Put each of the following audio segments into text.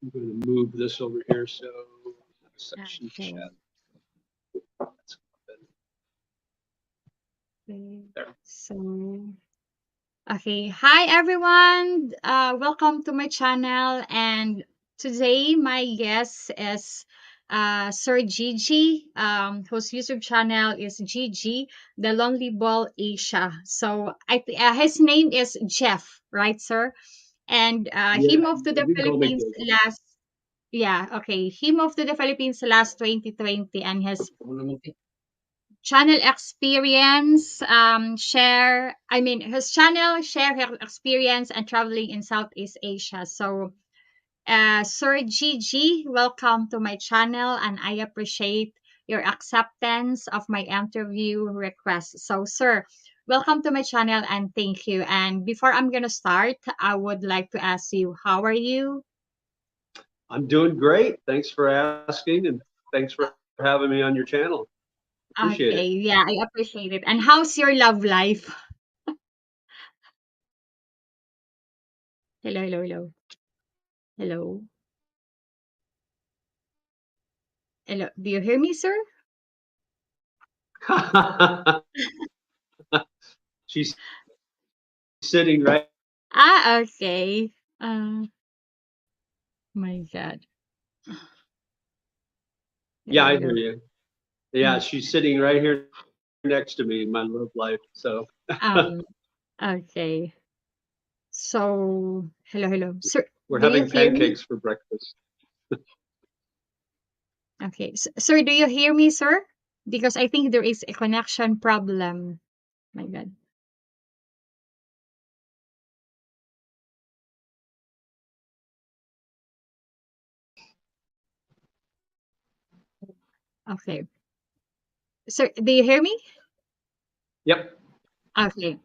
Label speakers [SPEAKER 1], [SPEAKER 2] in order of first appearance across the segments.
[SPEAKER 1] I'm going to move this over here so section
[SPEAKER 2] Okay.
[SPEAKER 1] chat. That's
[SPEAKER 2] Okay.
[SPEAKER 1] there.
[SPEAKER 2] So, okay. Hi, everyone. Welcome to my channel. And today, my guest is Sir Gigi, whose YouTube channel is Gigi, the Lonely Ball Asia. So, his name is Jeff, right, sir? And he
[SPEAKER 1] Yeah,
[SPEAKER 2] moved to the
[SPEAKER 1] you can call me
[SPEAKER 2] Philippines
[SPEAKER 1] Dave.
[SPEAKER 2] last. Yeah, okay. He moved to the Philippines last 2020 and his channel experience his channel share her experience and traveling in Southeast Asia. So Sir Gigi, welcome to my channel, and I appreciate your acceptance of my interview request. So sir, welcome to my channel and thank you. And before I'm gonna start, I would like to ask you, how are you?
[SPEAKER 1] I'm doing great. Thanks for asking, and thanks for having me on your channel. Appreciate it.
[SPEAKER 2] Okay, yeah, I appreciate it. And how's your love life? Hello, hello, hello. Hello. Hello. Do you hear me, sir?
[SPEAKER 1] She's sitting right.
[SPEAKER 2] Ah, okay. My God.
[SPEAKER 1] Yeah,
[SPEAKER 2] Hello,
[SPEAKER 1] I
[SPEAKER 2] hello.
[SPEAKER 1] hear you. Yeah,
[SPEAKER 2] Mm.
[SPEAKER 1] she's sitting right here next to me in my love life. So
[SPEAKER 2] Um, okay. So, hello, hello. Sir,
[SPEAKER 1] we're
[SPEAKER 2] do you
[SPEAKER 1] having
[SPEAKER 2] hear me?
[SPEAKER 1] pancakes for breakfast.
[SPEAKER 2] Okay. Sir, do you hear me, sir? Because I think there is a connection problem. My God. Okay. Sir, do you hear me?
[SPEAKER 1] Yep.
[SPEAKER 2] Okay.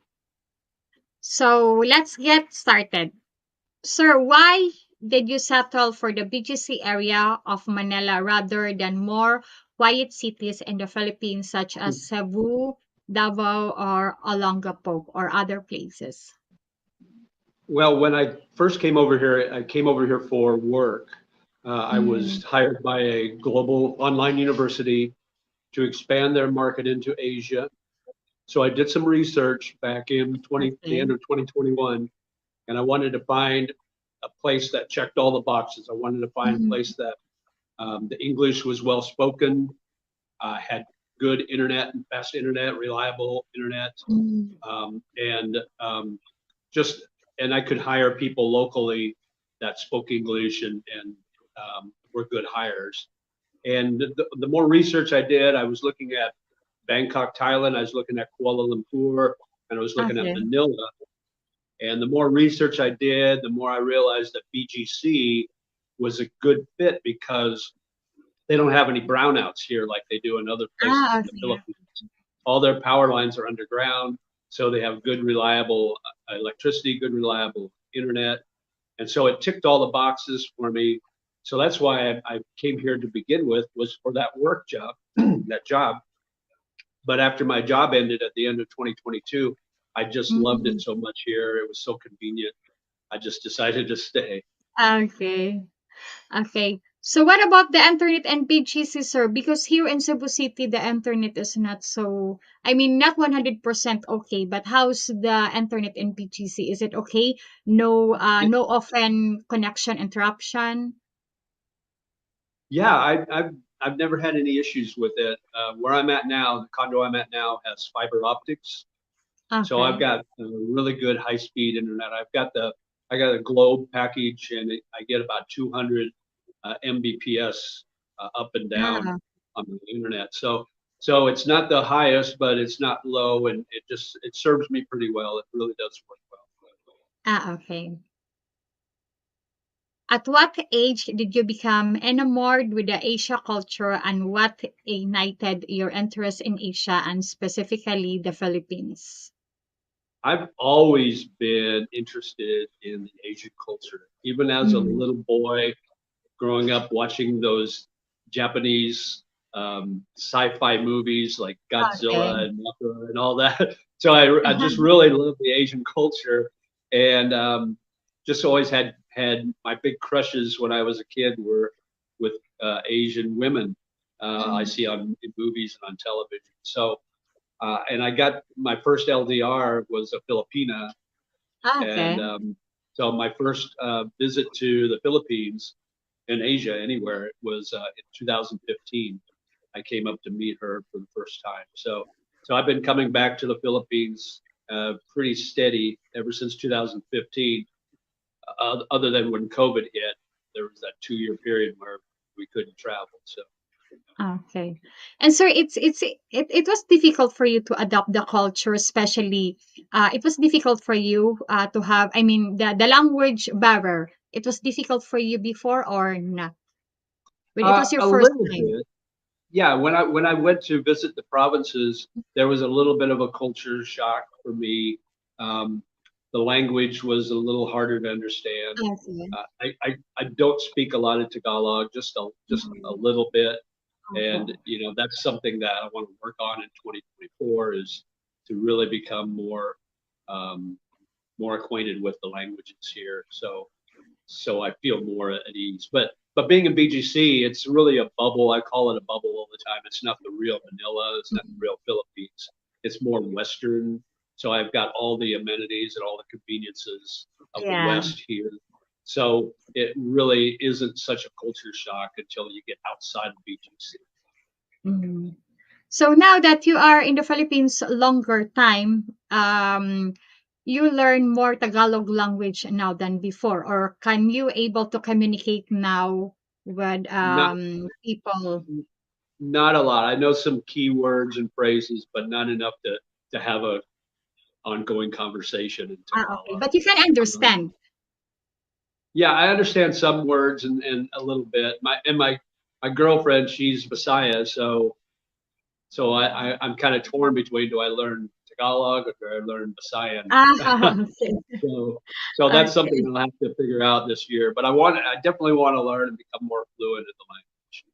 [SPEAKER 2] So, let's get started. Sir, why did you settle for the BGC area of Manila rather than more quiet cities in the Philippines such as Cebu, Davao, or Olongapo or other places?
[SPEAKER 1] Well, when I first came over here, I came over here for work. I
[SPEAKER 2] Mm,
[SPEAKER 1] was hired by a global online university to expand their market into Asia. So I did some research back in the
[SPEAKER 2] okay.
[SPEAKER 1] end of 2021, and I wanted to find a place that checked all the boxes. I wanted to find a
[SPEAKER 2] Mm,
[SPEAKER 1] place that the English was well spoken, had good internet, fast internet, reliable internet,
[SPEAKER 2] mm,
[SPEAKER 1] and just and I could hire people locally that spoke English and were good hires. And the more research I did, I was looking at Bangkok, Thailand. I was looking at Kuala Lumpur, and I was looking at
[SPEAKER 2] okay.
[SPEAKER 1] Manila. And the more research I did, the more I realized that BGC was a good fit because they don't have any brownouts here like they do in other places
[SPEAKER 2] Ah,
[SPEAKER 1] in the
[SPEAKER 2] okay.
[SPEAKER 1] Philippines. All their power lines are underground, so they have good, reliable electricity, good, reliable internet. And so it ticked all the boxes for me. So that's why I came here to begin with, was for that work job, that job. But after my job ended at the end of 2022, I just loved it
[SPEAKER 2] Mm,
[SPEAKER 1] so much here. It was so convenient. I just decided to stay.
[SPEAKER 2] okay. Okay. So what about the internet and PGC, sir? Because here in Cebu City, the internet is not so, not 100% okay, but how's the internet in PGC? Is it okay? No,
[SPEAKER 1] It,
[SPEAKER 2] no often connection interruption.
[SPEAKER 1] yeah, I've never had any issues with it. Where I'm at now, the condo I'm at now has fiber optics, so I've
[SPEAKER 2] Okay.
[SPEAKER 1] got really good high speed internet. I got a Globe package, and I get about 200 Mbps up and down
[SPEAKER 2] Ah,
[SPEAKER 1] on the internet. So it's not the highest, but it's not low, and it serves me pretty well. It really does work well.
[SPEAKER 2] okay. At what age did you become enamored with the Asia culture and what ignited your interest in Asia and specifically the Philippines?
[SPEAKER 1] I've always been interested in the Asian culture, even as a
[SPEAKER 2] Mm,
[SPEAKER 1] little boy growing up watching those Japanese sci-fi movies like
[SPEAKER 2] okay.
[SPEAKER 1] Godzilla and Mothra and all that. So I just really love the Asian culture, and just always had had my big crushes when I was a kid were with Asian women. I
[SPEAKER 2] Mm.
[SPEAKER 1] see on in movies and on television. So, and I got my first LDR was a Filipina,
[SPEAKER 2] Ah,
[SPEAKER 1] and
[SPEAKER 2] okay.
[SPEAKER 1] so my first visit to the Philippines in Asia, anywhere, was in 2015. I came up to meet her for the first time. So I've been coming back to the Philippines pretty steady ever since 2015. Other than when COVID hit, there was that 2 year period where we couldn't travel. So
[SPEAKER 2] Okay. And sir, it was difficult for you to adopt the culture, especially it was difficult for you to have, I mean, the language barrier. It was difficult for you before or not? When it was your
[SPEAKER 1] a
[SPEAKER 2] first
[SPEAKER 1] little
[SPEAKER 2] time.
[SPEAKER 1] bit, yeah. When I went to visit the provinces, there was a little bit of a culture shock for me. Um, the language was a little harder to understand.
[SPEAKER 2] Okay.
[SPEAKER 1] I don't speak a lot of Tagalog, just a
[SPEAKER 2] Mhm.
[SPEAKER 1] little bit, and
[SPEAKER 2] Okay.
[SPEAKER 1] that's something that I want to work on in 2024 is to really become um, more acquainted with the languages here. So I feel more at ease. But being in BGC, it's really a bubble. I call it a bubble all the time. It's not the real Manila. It's not the
[SPEAKER 2] Mhm.
[SPEAKER 1] real Philippines. It's more Western. So I've got all the amenities and all the conveniences of the
[SPEAKER 2] Yeah.
[SPEAKER 1] West here. So it really isn't such a culture shock until you get outside of BGC.
[SPEAKER 2] Mhm. So now that you are in the Philippines longer time, you learn more Tagalog language now than before, or can you able to communicate now with
[SPEAKER 1] Not
[SPEAKER 2] people?
[SPEAKER 1] not a lot. I know some keywords and phrases, but not enough to have a ongoing conversation in
[SPEAKER 2] Ah, okay,
[SPEAKER 1] Tagalog.
[SPEAKER 2] but you can
[SPEAKER 1] Um,
[SPEAKER 2] understand.
[SPEAKER 1] Yeah, I understand some words and a little bit. My girlfriend, she's Visaya, so I'm kind of torn between do I learn Tagalog or do I learn Visayan?
[SPEAKER 2] Ah, okay,
[SPEAKER 1] so so that's something
[SPEAKER 2] okay.
[SPEAKER 1] I'll have to figure out this year. But I definitely want to learn and become more fluent in the language.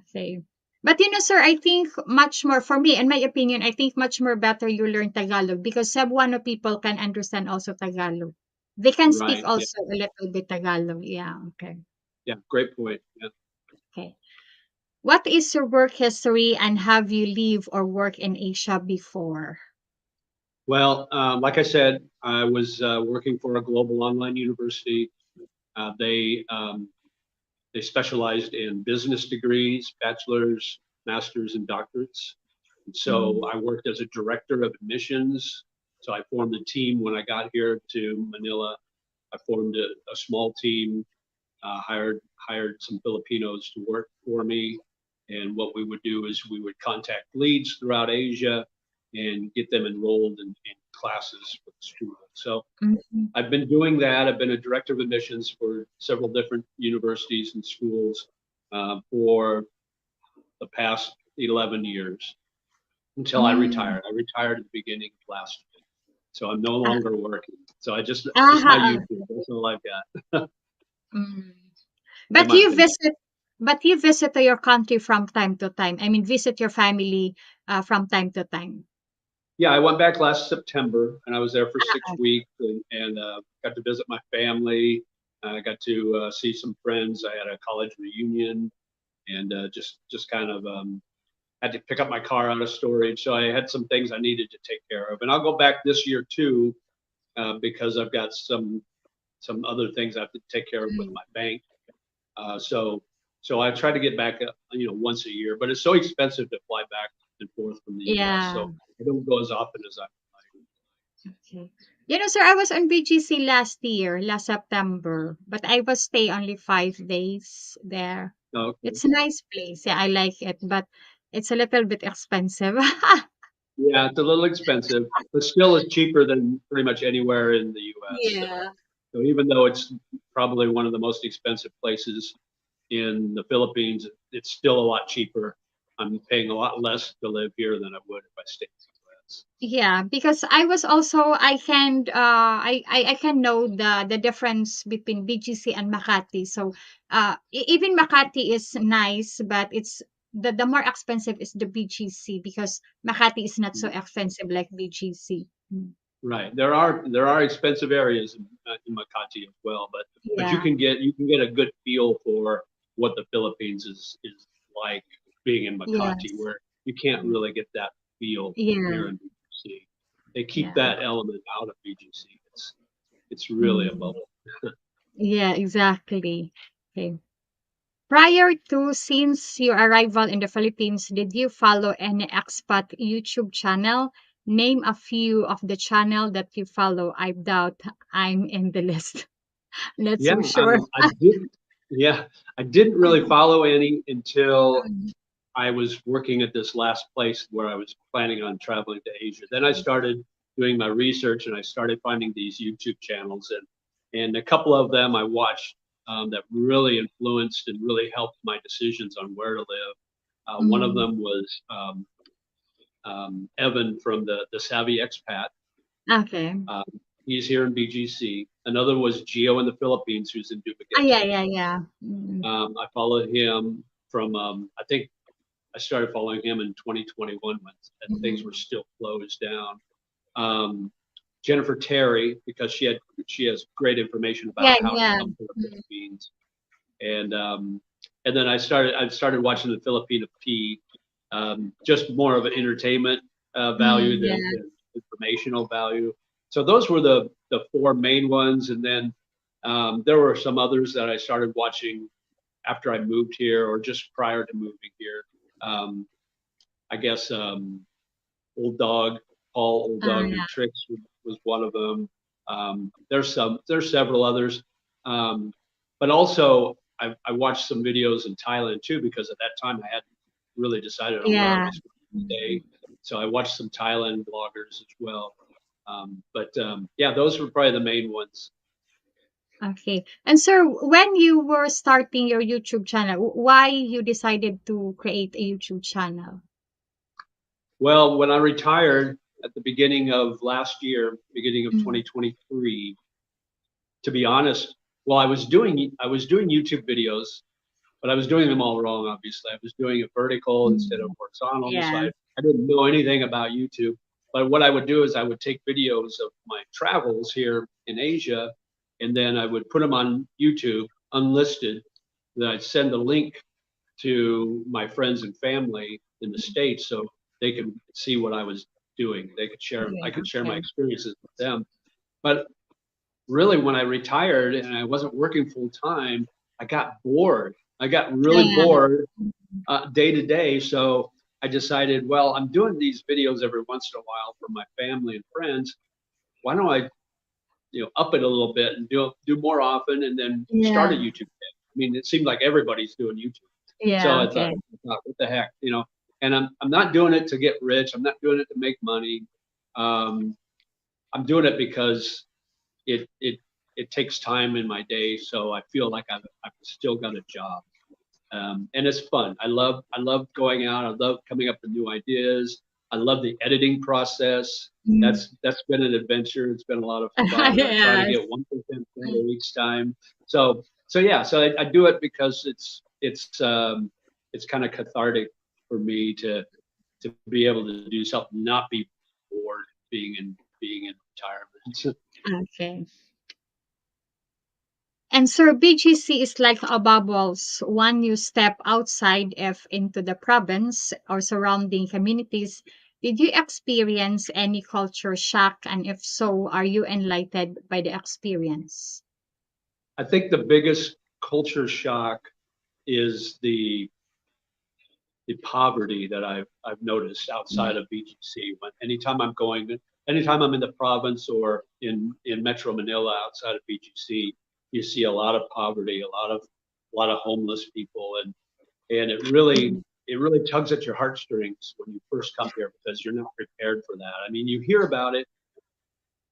[SPEAKER 2] Okay. But sir, I think much more for me, in my opinion, I think much more better you learn Tagalog because Cebuano people can understand also Tagalog. They can speak
[SPEAKER 1] Right. Yeah.
[SPEAKER 2] also a little bit Tagalog. Yeah, okay.
[SPEAKER 1] Yeah. Great point. Yeah.
[SPEAKER 2] Okay. What is your work history and have you lived or worked in Asia before?
[SPEAKER 1] Well, like I said, I was working for a global online university. They specialized in business degrees, bachelor's, master's, and doctorates. And so
[SPEAKER 2] Mm.
[SPEAKER 1] I worked as a director of admissions. So I formed a team when I got here to Manila. I formed a small team, hired some Filipinos to work for me. And what we would do is we would contact leads throughout Asia and get them enrolled in classes for the school. So
[SPEAKER 2] Mhm.
[SPEAKER 1] I've been doing that. I've been a director of admissions for several different universities and schools for the past 11 years until I
[SPEAKER 2] Mm.
[SPEAKER 1] retired. I retired at the beginning of last year. So I'm no
[SPEAKER 2] Ah,
[SPEAKER 1] longer working. So just my
[SPEAKER 2] ah,
[SPEAKER 1] YouTube. That's all I've got.
[SPEAKER 2] mm.
[SPEAKER 1] And
[SPEAKER 2] But
[SPEAKER 1] my
[SPEAKER 2] you visit but you visit to your country from time to time. I mean, visit your family from time to time.
[SPEAKER 1] yeah, I went back last September and I was there for
[SPEAKER 2] Ah,
[SPEAKER 1] 6 weeks and got to visit my family. I got to see some friends. I had a college reunion and just kind of had to pick up my car out of storage. So I had some things I needed to take care of, and I'll go back this year too because I've got some other things I have to take care of with
[SPEAKER 2] mm.
[SPEAKER 1] my bank. So I try to get back, once a year, but it's so expensive to fly back and forth from the U.S.
[SPEAKER 2] Yeah.
[SPEAKER 1] So I don't go as often as I
[SPEAKER 2] Okay. Sir, I was on BGC last year, last September, but I was stay only 5 days there.
[SPEAKER 1] would like. Okay.
[SPEAKER 2] It's a nice place. Yeah, I like it, but it's a little bit expensive.
[SPEAKER 1] Yeah, it's a little expensive, but still it's cheaper than pretty much anywhere in the U.S.
[SPEAKER 2] Yeah.
[SPEAKER 1] So even though it's probably one of the most expensive places in the Philippines, it's still a lot cheaper. I'm paying a lot less to live here than I would if I stayed in the US.
[SPEAKER 2] Yeah, because I was also I can know the difference between BGC and Makati. So even Makati is nice, but it's the more expensive is the BGC because Makati is not so expensive like BGC. Mm.
[SPEAKER 1] Right. There are expensive areas in Makati as well, but
[SPEAKER 2] Yeah.
[SPEAKER 1] you can get a good feel for what the Philippines is like being in Makati,
[SPEAKER 2] Yes.
[SPEAKER 1] where you can't really get that feel
[SPEAKER 2] Yeah.
[SPEAKER 1] here in BGC. They keep
[SPEAKER 2] Yeah.
[SPEAKER 1] that element out of BGC. It's really a
[SPEAKER 2] Mm.
[SPEAKER 1] bubble.
[SPEAKER 2] Yeah, exactly. Okay. Prior to, since your arrival in the Philippines, did you follow any expat YouTube channel? Name a few of the channel that you follow. I doubt I'm in the list. Not
[SPEAKER 1] Yeah,
[SPEAKER 2] so sure.
[SPEAKER 1] I didn't. Yeah, I didn't really follow any until I was working at this last place where I was planning on traveling to Asia. Then I started doing my research and I started finding these YouTube channels, and a couple of them I watched that really influenced and really helped my decisions on where to live. One of
[SPEAKER 2] Mm,
[SPEAKER 1] them was Evan from the Savvy Expat.
[SPEAKER 2] okay.
[SPEAKER 1] Um, he's here in BGC. Another was Gio in the Philippines, who's in
[SPEAKER 2] Ah, yeah,
[SPEAKER 1] Dumaguete.
[SPEAKER 2] yeah, yeah. Mm,
[SPEAKER 1] I followed him from I think I started following him in 2021 when things were
[SPEAKER 2] mhm.
[SPEAKER 1] still closed down. Um, Jennifer Terry, because she has great information
[SPEAKER 2] Yeah,
[SPEAKER 1] about how to
[SPEAKER 2] yeah.
[SPEAKER 1] come to the
[SPEAKER 2] Mm,
[SPEAKER 1] Philippines, and um, and then I started watching the Filipino P, just more of an entertainment value
[SPEAKER 2] yeah.
[SPEAKER 1] than informational value. So those were the four main ones, and then there were some others that I started watching after I moved here or just prior to moving here. Um, I guess Old Dog, Paul Old Dog
[SPEAKER 2] Yeah.
[SPEAKER 1] New Tricks was one of them. There's several others, but also I watched some videos in Thailand too because at that time I hadn't really decided on where I
[SPEAKER 2] Yeah.
[SPEAKER 1] was going to stay.
[SPEAKER 2] Mm,
[SPEAKER 1] So I watched some Thailand bloggers as well. Yeah, those were probably the main ones.
[SPEAKER 2] okay. And sir, when you were starting your YouTube channel, why you decided to create a YouTube channel?
[SPEAKER 1] Well, when I retired at the beginning of last year, beginning of
[SPEAKER 2] Mm,
[SPEAKER 1] 2023, to be honest, well, I was doing YouTube videos, but I was doing them all wrong. Obviously, I was doing it vertical instead of
[SPEAKER 2] mm,
[SPEAKER 1] horizontal, so
[SPEAKER 2] yeah.
[SPEAKER 1] I didn't know anything about YouTube. But what I would do is I would take videos of my travels here in Asia, and then I would put them on YouTube unlisted. Then I'd send the link to my friends and family in the States so they could see what I was doing. I
[SPEAKER 2] Yeah,
[SPEAKER 1] could share my
[SPEAKER 2] okay.
[SPEAKER 1] experiences with them. But really, when I retired and I wasn't working full time, I got bored. I got really
[SPEAKER 2] Yeah.
[SPEAKER 1] bored day to day. So I decided, well, I'm doing these videos every once in a while for my family and friends. Why don't I, up it a little bit and do more often, and then start a
[SPEAKER 2] Yeah.
[SPEAKER 1] YouTube channel? I mean, it seemed like everybody's doing YouTube. So
[SPEAKER 2] Yeah,
[SPEAKER 1] I thought,
[SPEAKER 2] okay.
[SPEAKER 1] what the heck, And I'm not doing it to get rich. I'm not doing it to make money. Um, I'm doing it because it it it takes time in my day, so I feel like I've still got a job, and it's fun. I love going out. I love coming up with new ideas. I love the editing process.
[SPEAKER 2] Mm.
[SPEAKER 1] That's been an adventure. It's been a lot of fun. I try to
[SPEAKER 2] Yes.
[SPEAKER 1] get 1% better each time. So yeah. So I do it because it's kind of cathartic for me to be able to do something, not be bored being in retirement.
[SPEAKER 2] Okay. And Sir, BGC is like a bubbles. When you step outside if into the province or surrounding communities, did you experience any culture shock? And if so, are you enlightened by the experience?
[SPEAKER 1] I think the biggest culture shock is the poverty that I've noticed outside
[SPEAKER 2] Mm,
[SPEAKER 1] of BGC. Anytime I'm in the province or in Metro Manila outside of BGC, you see a lot of poverty, a lot of homeless people, and
[SPEAKER 2] mm,
[SPEAKER 1] it really tugs at your heartstrings when you first come here because you're not prepared for that. I mean, you hear about it,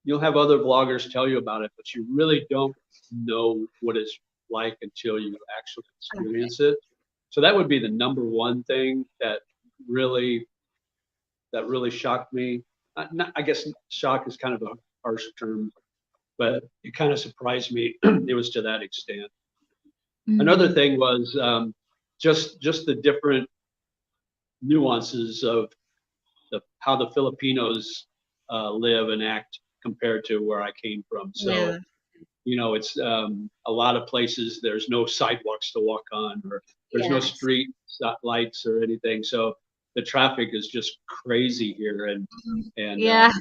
[SPEAKER 1] you'll have other vloggers tell you about it, but you really don't know what it's like until you actually
[SPEAKER 2] okay.
[SPEAKER 1] experience it. So that would be the number one thing really that really shocked me. I guess shock is kind of a harsh term, but it kind of surprised me. It was to that extent. Another
[SPEAKER 2] Mm,
[SPEAKER 1] thing was just the different nuances of how the Filipinos live and act compared to where I came from.
[SPEAKER 2] Yeah.
[SPEAKER 1] So, it's a lot of places there's no sidewalks to walk on, or there's no
[SPEAKER 2] Yes.
[SPEAKER 1] street lights or anything. So the traffic is just crazy here. And
[SPEAKER 2] Mhm.
[SPEAKER 1] and
[SPEAKER 2] Yeah.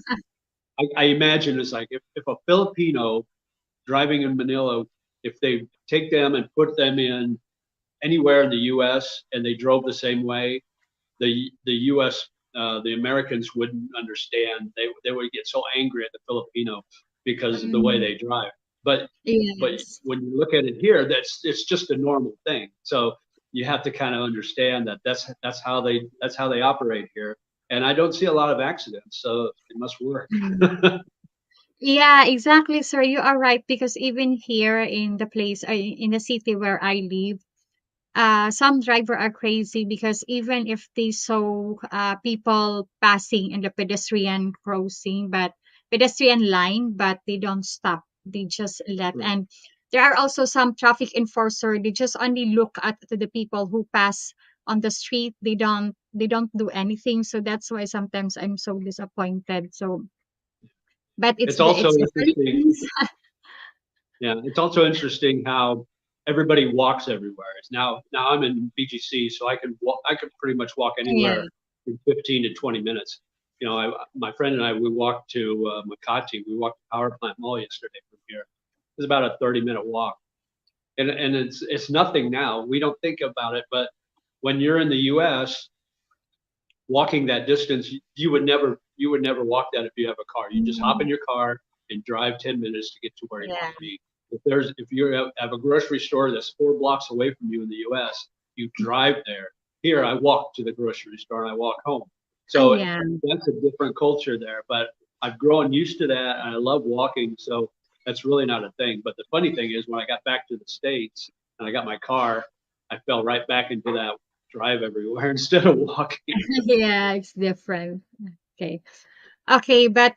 [SPEAKER 1] I imagine it's like if a Filipino driving in Manila, if they take them and put them in anywhere in the U.S. and they drove the same way, the U.S. The Americans wouldn't understand. They would get so angry at the Filipino because of the way
[SPEAKER 2] Mm,
[SPEAKER 1] they drive. But
[SPEAKER 2] yes.
[SPEAKER 1] when you look at it here, it's just a normal thing. So you have to kind of understand that that's how they operate here. And I don't see a lot of accidents, so it must work.
[SPEAKER 2] Mm. Yeah, exactly, sir. You are right because even here in the place, in the city where I live, some driver are crazy because even if they saw people passing in the pedestrian line, but they don't stop. They just let.
[SPEAKER 1] Right.
[SPEAKER 2] And there are also some traffic enforcer. They just only look at to the people who pass on the street. They don't do anything. So that's why sometimes I'm so disappointed. So, but
[SPEAKER 1] It's also
[SPEAKER 2] it's the
[SPEAKER 1] interesting.
[SPEAKER 2] Philippines.
[SPEAKER 1] Yeah, it's also interesting how everybody walks everywhere. It's now I'm in BGC, so I can pretty much walk
[SPEAKER 2] Yeah.
[SPEAKER 1] anywhere in 15 to 20 minutes. My friend and I, we walked to Makati. We walked to Power Plant Mall yesterday from here. It was about a 30-minute walk, and it's nothing now. We don't think about it, but when you're in the U.S., walking that distance, you would never walk that if you have a car. You just hop in
[SPEAKER 2] Mm,
[SPEAKER 1] your car and drive 10 minutes to get to where you want
[SPEAKER 2] yeah.
[SPEAKER 1] to be. If you have a grocery store that's 4 blocks away from you in the U.S., you drive there. Here, I walk to the grocery store and I walk home. So
[SPEAKER 2] Yeah.
[SPEAKER 1] that's a different culture there. But I've grown used to that, and I love walking. So that's really not a thing. But the funny thing is, when I got back to the States and I got my car, I fell right back into that drive everywhere instead of walking.
[SPEAKER 2] Yeah, it's different. Okay. Okay, but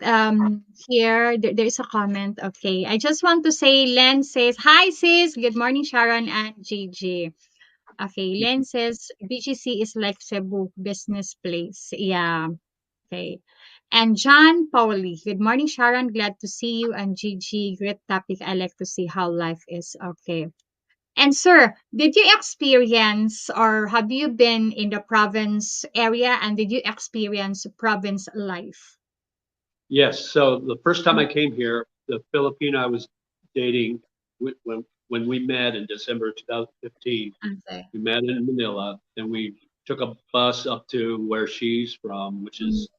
[SPEAKER 2] here there's a comment. Okay. I just want to say Len says, "Hi sis, good morning Sharon and Gigi." Okay, Len says BGC is like Cebu business place. Yeah. Okay. And John Pauli, good morning Sharon, glad to see you and Gigi. Great topic. I like to see how life is. Okay. And sir, did you experience or have you been in the province area and did you experience province life?
[SPEAKER 1] Yes. So the first time I
[SPEAKER 2] Mm,
[SPEAKER 1] came here, the Filipino I was dating, when we met in December 2015,
[SPEAKER 2] okay.
[SPEAKER 1] we met in Manila, and we took a bus up to where she's from, which
[SPEAKER 2] Mm,
[SPEAKER 1] is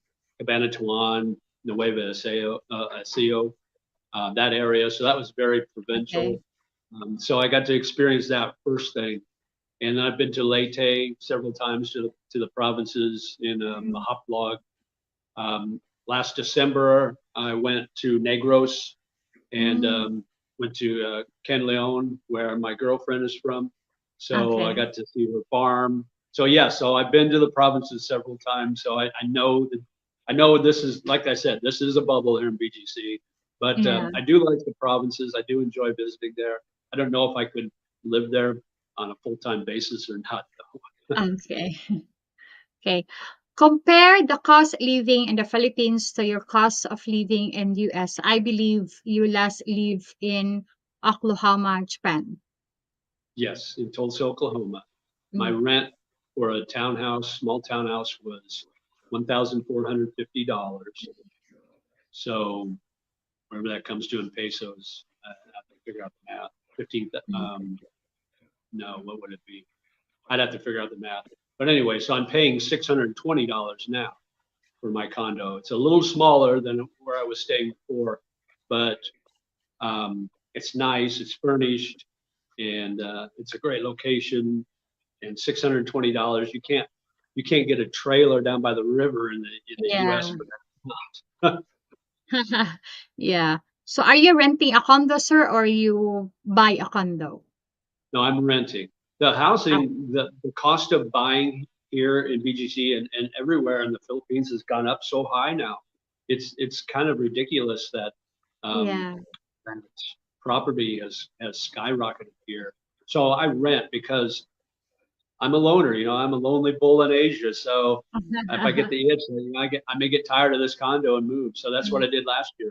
[SPEAKER 1] Cabanatuan, Nueva Ecija, that area. So that was very
[SPEAKER 2] okay.
[SPEAKER 1] provincial. So I got to experience that first thing. And I've been to Leyte several times to the provinces in the
[SPEAKER 2] Mm,
[SPEAKER 1] hop log. Last December, I went to Negros and
[SPEAKER 2] mm,
[SPEAKER 1] went to Ken Leon, where my girlfriend is from. So I
[SPEAKER 2] okay.
[SPEAKER 1] got to see her farm. So yeah, so I've been to the provinces several times. So I know that I know this is, like I said, this is a bubble here in BGC. But
[SPEAKER 2] Yeah.
[SPEAKER 1] I do like the provinces. I do enjoy visiting there. I don't know if I could live there on a full-time basis or not, though.
[SPEAKER 2] Okay. Okay. Compare the cost living in the Philippines to your cost of living in US. I believe you last live in Oklahoma, Japan.
[SPEAKER 1] Yes, in Tulsa, Oklahoma. My
[SPEAKER 2] Mm,
[SPEAKER 1] rent for a small townhouse, was $1,450. So whatever that comes to in pesos, I have to figure out the math. 15.
[SPEAKER 2] mm,
[SPEAKER 1] No, what would it be? I'd have to figure out the math. But anyway, so I'm paying $620 now for my condo. It's a little smaller than where I was staying before, but it's nice. It's furnished, and it's a great location. And $620, you can't get a trailer down by the river in the U.S.
[SPEAKER 2] yeah.
[SPEAKER 1] for that.
[SPEAKER 2] Yeah. So are you renting a condo, sir, or you buy a condo?
[SPEAKER 1] No, I'm renting. The
[SPEAKER 2] Ah,
[SPEAKER 1] housing, the cost of buying here in BGC and everywhere in the Philippines has gone up so high now. It's kind of ridiculous that um,
[SPEAKER 2] yeah.
[SPEAKER 1] that property has skyrocketed here. So I rent because I'm a loner. I'm a lonely bull in Asia. So if I get the itch, I may get tired of this condo and move. So that's what I did last year.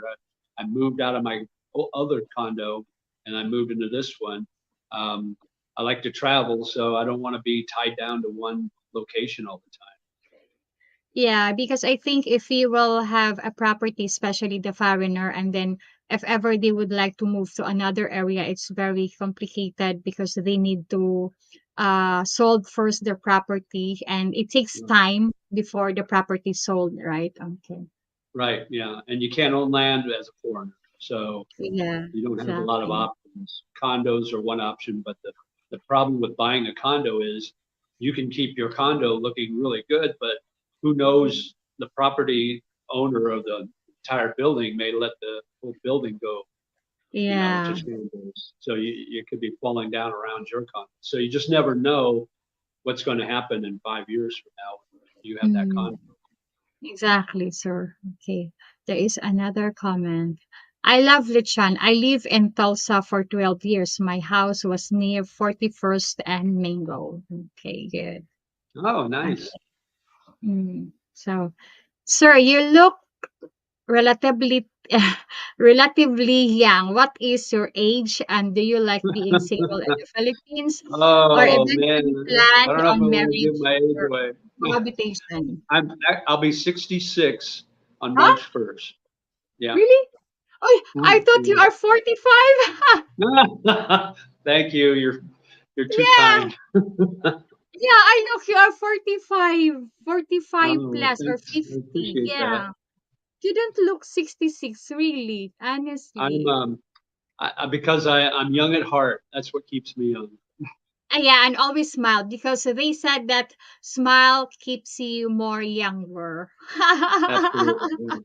[SPEAKER 1] I moved out of my other condo and I moved into this one. I like to travel, so I don't want to be tied down to one location all the time.
[SPEAKER 2] Yeah, because I think if you will have a property, especially the foreigner, and then if ever they would like to move to another area, it's very complicated because they need to sold first their property, and it takes time before the property sold, right? Okay.
[SPEAKER 1] Right, yeah, and you can't own land as a foreigner, so
[SPEAKER 2] Yeah,
[SPEAKER 1] you don't have a lot of
[SPEAKER 2] exactly.
[SPEAKER 1] options. Condos are one option, but the problem with buying a condo is you can keep your condo looking really good, but who knows, the property owner of the entire building may let the whole building go, to
[SPEAKER 2] Yeah.
[SPEAKER 1] shambles. So you could be falling down around your condo. So you just never know what's going to happen in 5 years from now when you have that
[SPEAKER 2] Mm.
[SPEAKER 1] condo.
[SPEAKER 2] Exactly, sir. Okay. There is another comment. I love lechon. I live in Tulsa for 12 years. My house was near 41st and Mingo. Okay, good.
[SPEAKER 1] Oh,
[SPEAKER 2] Okay.
[SPEAKER 1] nice.
[SPEAKER 2] So, sir, you look relatively relatively young. What is your age and do you like being single in the Philippines or
[SPEAKER 1] Oh man,
[SPEAKER 2] eventually plan
[SPEAKER 1] I don't know if I
[SPEAKER 2] on
[SPEAKER 1] want to give
[SPEAKER 2] marriage
[SPEAKER 1] my age
[SPEAKER 2] or
[SPEAKER 1] away.
[SPEAKER 2] cohabitation?
[SPEAKER 1] I'll be 66 on
[SPEAKER 2] Huh?
[SPEAKER 1] March 1st. Yeah.
[SPEAKER 2] Really? Oh, I thought you
[SPEAKER 1] Yeah.
[SPEAKER 2] are 45.
[SPEAKER 1] Thank you. You're too
[SPEAKER 2] Yeah.
[SPEAKER 1] kind.
[SPEAKER 2] Yeah, I look you are 45, 45
[SPEAKER 1] Oh,
[SPEAKER 2] plus or
[SPEAKER 1] thanks. I
[SPEAKER 2] 50.
[SPEAKER 1] appreciate that.
[SPEAKER 2] Yeah. You don't look 66 really,
[SPEAKER 1] I'm
[SPEAKER 2] honestly.
[SPEAKER 1] because I'm young at heart. That's what keeps me young.
[SPEAKER 2] Yeah, and always smile because they said that smile keeps you more younger.
[SPEAKER 1] Absolutely. Yeah.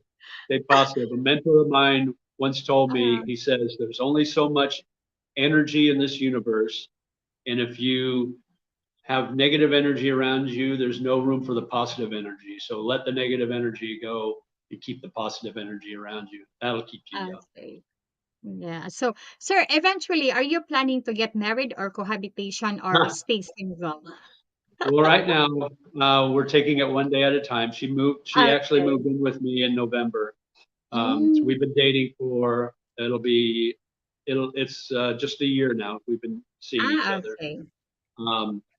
[SPEAKER 1] Stay positive. A mentor of mine once told me,
[SPEAKER 2] Uh,
[SPEAKER 1] he says, there's only so much energy in this universe. And if you have negative energy around you, there's no room for the positive energy. So let the negative energy go and keep the positive energy around you. That'll keep you young.
[SPEAKER 2] okay. Yeah. So, sir, eventually, are you planning to get married or cohabitation or stay single?
[SPEAKER 1] Well, right now, we're taking it one day at a time. She actually
[SPEAKER 2] Okay.
[SPEAKER 1] moved in with me in November. So
[SPEAKER 2] Mm,
[SPEAKER 1] we've been dating for, it's just a year now. We've been seeing each other.
[SPEAKER 2] okay.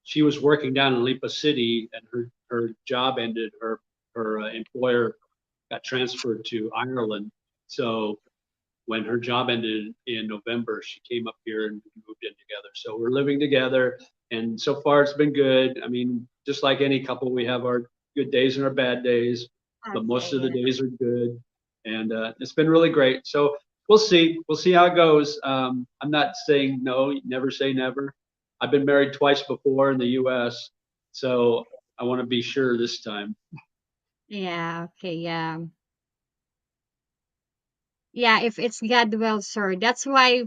[SPEAKER 1] She was working down in Lipa City, and her job ended. Her employer got transferred to Ireland. So when her job ended in November, she came up here and moved in together. So we're living together, and so far it's been good. I mean, just like any couple, we have our good days and our bad days, but most
[SPEAKER 2] Okay.
[SPEAKER 1] of the
[SPEAKER 2] Yeah.
[SPEAKER 1] days are good, and it's been really great. So we'll see. We'll see how it goes. I'm not saying no. Never say never. I've been married twice before in the U.S., so I want to be sure this time.
[SPEAKER 2] Yeah. Okay. Yeah. Yeah, if it's God will, sir. That's why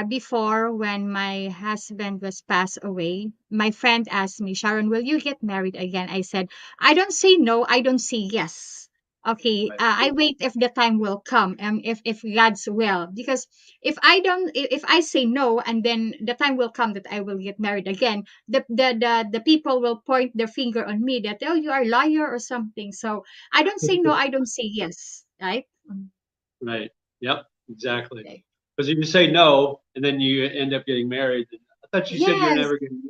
[SPEAKER 2] before when my husband was passed away, my friend asked me, Sharon, will you get married again? I said, I don't say no, I don't say yes. Okay,
[SPEAKER 1] Right.
[SPEAKER 2] I wait if the time will come and if God's will. Because if I don't if I say no and then the time will come that I will get married again, the people will point their finger on me that oh you are a liar or something. So I don't say no, I don't say yes. Right?
[SPEAKER 1] Right. Yep. Exactly.
[SPEAKER 2] Okay.
[SPEAKER 1] Because if you say no and then you end up getting married, I thought you said you're
[SPEAKER 2] Yes,
[SPEAKER 1] never getting.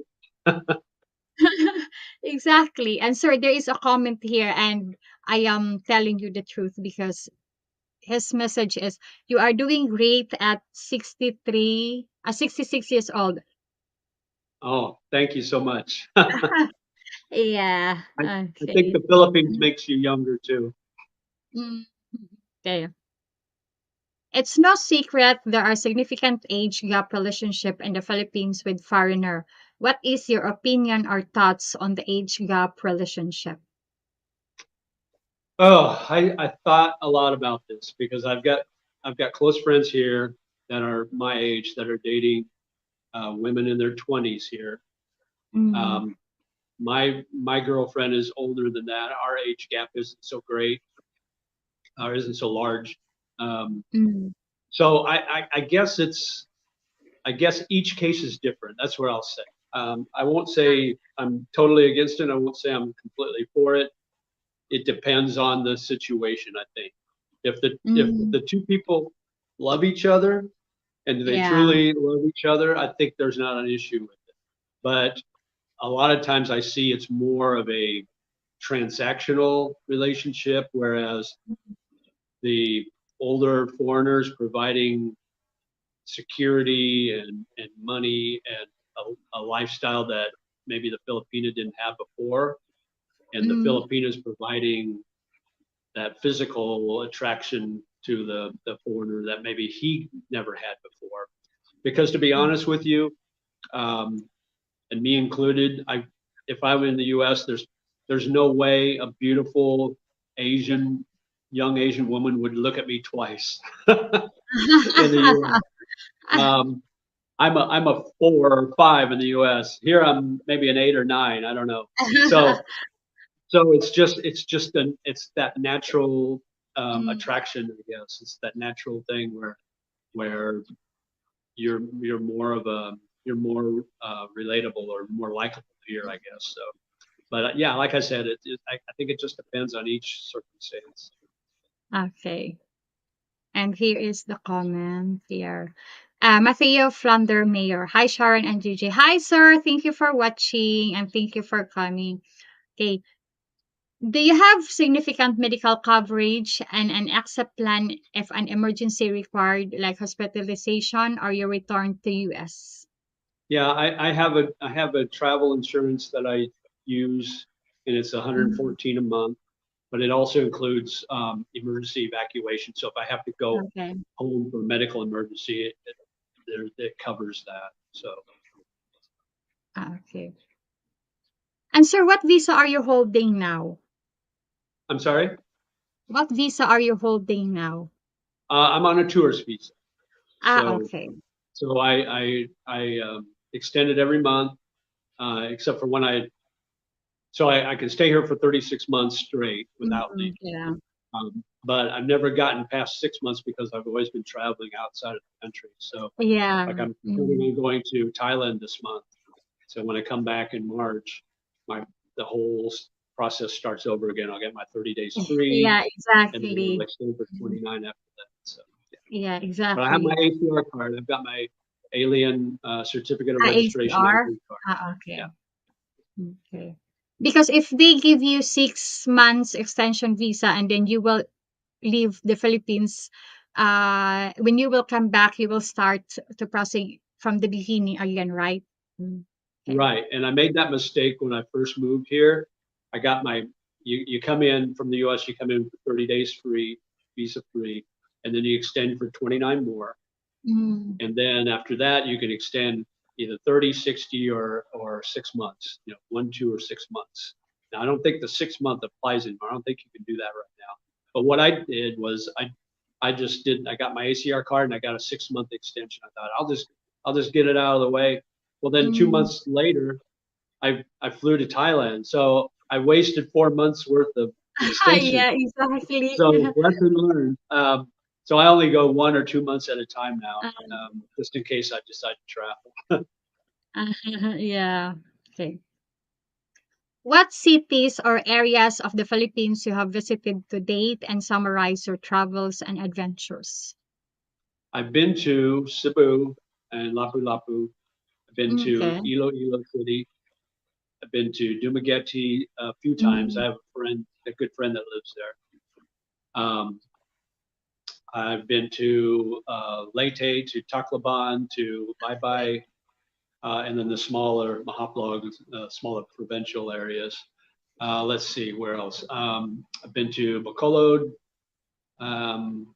[SPEAKER 2] exactly. And sir, there is a comment here, and I am telling you the truth because his message is you are doing great at 63, 66 years old.
[SPEAKER 1] Oh, thank you so much. I,
[SPEAKER 2] Yeah,
[SPEAKER 1] I think
[SPEAKER 2] okay.
[SPEAKER 1] the Philippines makes you younger too.
[SPEAKER 2] Mm, okay. It's no secret there are significant age gap relationship in the Philippines with foreigner. What is your opinion or thoughts on the age gap relationship?
[SPEAKER 1] Oh, I thought a lot about this because I've got close friends here that are my age that are dating women in their 20s here.
[SPEAKER 2] Mm,
[SPEAKER 1] Um, my girlfriend is older than that. Our age gap isn't so great or isn't so large. Um,
[SPEAKER 2] mm,
[SPEAKER 1] so I guess each case is different. That's what I'll say. I won't say I'm totally against it. I won't say I'm completely for it. It depends on the situation, I think. If
[SPEAKER 2] Mm,
[SPEAKER 1] the two people love each other and they
[SPEAKER 2] yeah.
[SPEAKER 1] truly love each other, I think there's not an issue with it. But a lot of times I see it's more of a transactional relationship, whereas the older foreigners providing security and money and a lifestyle that maybe the Filipina didn't have before, and the
[SPEAKER 2] Mm,
[SPEAKER 1] Filipinas providing that physical attraction to the foreigner that maybe he never had before. Because to be honest with you, um, and me included, if I'm in the U.S., there's no way a beautiful Asian young Asian woman would look at me twice in the U.S. Um, I'm a 4 or 5 in the U.S. Here I'm maybe an 8 or 9. I don't know. So it's that natural
[SPEAKER 2] Mm,
[SPEAKER 1] attraction, I guess. It's that natural thing where you're more relatable or more likable here, I guess. So, but yeah, like I said, I think it just depends on each circumstance.
[SPEAKER 2] okay. And here is the comment here. Mateo Flounder Mayor. Hi, Sharon and Gigi. Hi, sir. Thank you for watching and thank you for coming. Okay. Do you have significant medical coverage and an exit plan if an emergency required, like hospitalization, or you return to US?
[SPEAKER 1] Yeah, I have a travel insurance that I use, and it's
[SPEAKER 2] Mm,
[SPEAKER 1] 114 a month, but it also includes emergency evacuation. So if I have to go
[SPEAKER 2] okay.
[SPEAKER 1] home for a medical emergency, it covers that. So
[SPEAKER 2] Okay. And sir, what visa are you holding now?
[SPEAKER 1] I'm sorry.
[SPEAKER 2] What visa are you holding now?
[SPEAKER 1] I'm on a tourist visa, so
[SPEAKER 2] Okay.
[SPEAKER 1] I extend it every month, except for when I can stay here for 36 months straight without
[SPEAKER 2] Mm,
[SPEAKER 1] leaving.
[SPEAKER 2] yeah.
[SPEAKER 1] But I've never gotten past 6 months because I've always been traveling outside of the country. So
[SPEAKER 2] Yeah.
[SPEAKER 1] like I'm planning
[SPEAKER 2] Mm.
[SPEAKER 1] on going to Thailand this month. So when I come back in March, my the whole process starts over again. I'll get my 30 days free,
[SPEAKER 2] Yeah,
[SPEAKER 1] and then I'll
[SPEAKER 2] exactly.
[SPEAKER 1] extend for
[SPEAKER 2] Mhm.
[SPEAKER 1] 29 after that. So yeah.
[SPEAKER 2] Yeah,
[SPEAKER 1] But I have my
[SPEAKER 2] exactly.
[SPEAKER 1] APR card. I've got my alien certificate of registration and
[SPEAKER 2] ACR?
[SPEAKER 1] green card. Yeah.
[SPEAKER 2] Okay. Okay. Because if they give you 6 months extension visa and then you will leave the Philippines, when you will come back, you will start to process from the beginning again, right? Mm. Okay.
[SPEAKER 1] Right. And I made that mistake when I first moved here. I got my, you come in from the US, you come in for 30 days free, visa free, and then you extend for 29 more.
[SPEAKER 2] Mm.
[SPEAKER 1] And then after that, you can extend either 30, 60, or 6 months, 1, 2, or 6 months. Now, I don't think the 6 month applies anymore. I don't think you can do that right now. But what I did was I just did, I got my ACR card and I got a 6 month extension. I thought I'll just get it out of the way. Well, then two
[SPEAKER 2] Mm.
[SPEAKER 1] months later, I flew to Thailand. So I wasted 4 months worth of extension.
[SPEAKER 2] Yeah, exactly.
[SPEAKER 1] So lesson learned. So I only go 1 or 2 months at a time now, just in case I decide to travel.
[SPEAKER 2] Yeah. Okay. What cities or areas of the Philippines you have visited to date and summarize your travels and adventures?
[SPEAKER 1] I've been to Cebu and Lapu-Lapu. I've been to
[SPEAKER 2] Okay.
[SPEAKER 1] Iloilo City. I've been to Dumaguete a few times. I
[SPEAKER 2] Mm,
[SPEAKER 1] have a good friend that lives there. I've been to Leyte, to Tacloban, to
[SPEAKER 2] okay.
[SPEAKER 1] Baybay, and then the smaller Mahaplag, smaller provincial areas. Let's see where else. I've been to Bacolod. Um,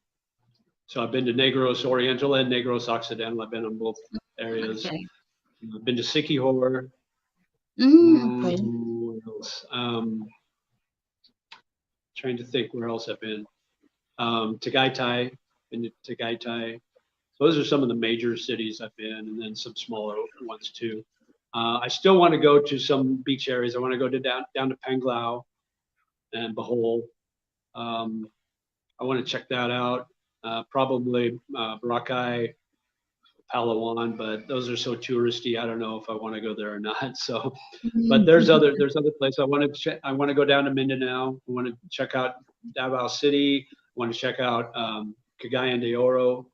[SPEAKER 1] so I've been to Negros Oriental and Negros Occidental. I've been in both areas.
[SPEAKER 2] Okay.
[SPEAKER 1] I've been to Siquijor.
[SPEAKER 2] Okay.
[SPEAKER 1] Where else? Trying to think where else I've been. Tagaytay. Been to Tagaytay. So those are some of the major cities I've been, and then some smaller ones too. I still want to go to some beach areas. I want to go to down to Panglao and Bohol. Um, I want to check that out. Probably Boracay, Palawan, but those are so touristy. I don't know if I want to go there or not. So, but
[SPEAKER 2] Mm.
[SPEAKER 1] there's other places I want to check. I want to go down to Mindanao. I want to check out Davao City. want to check out Cagayan de Oro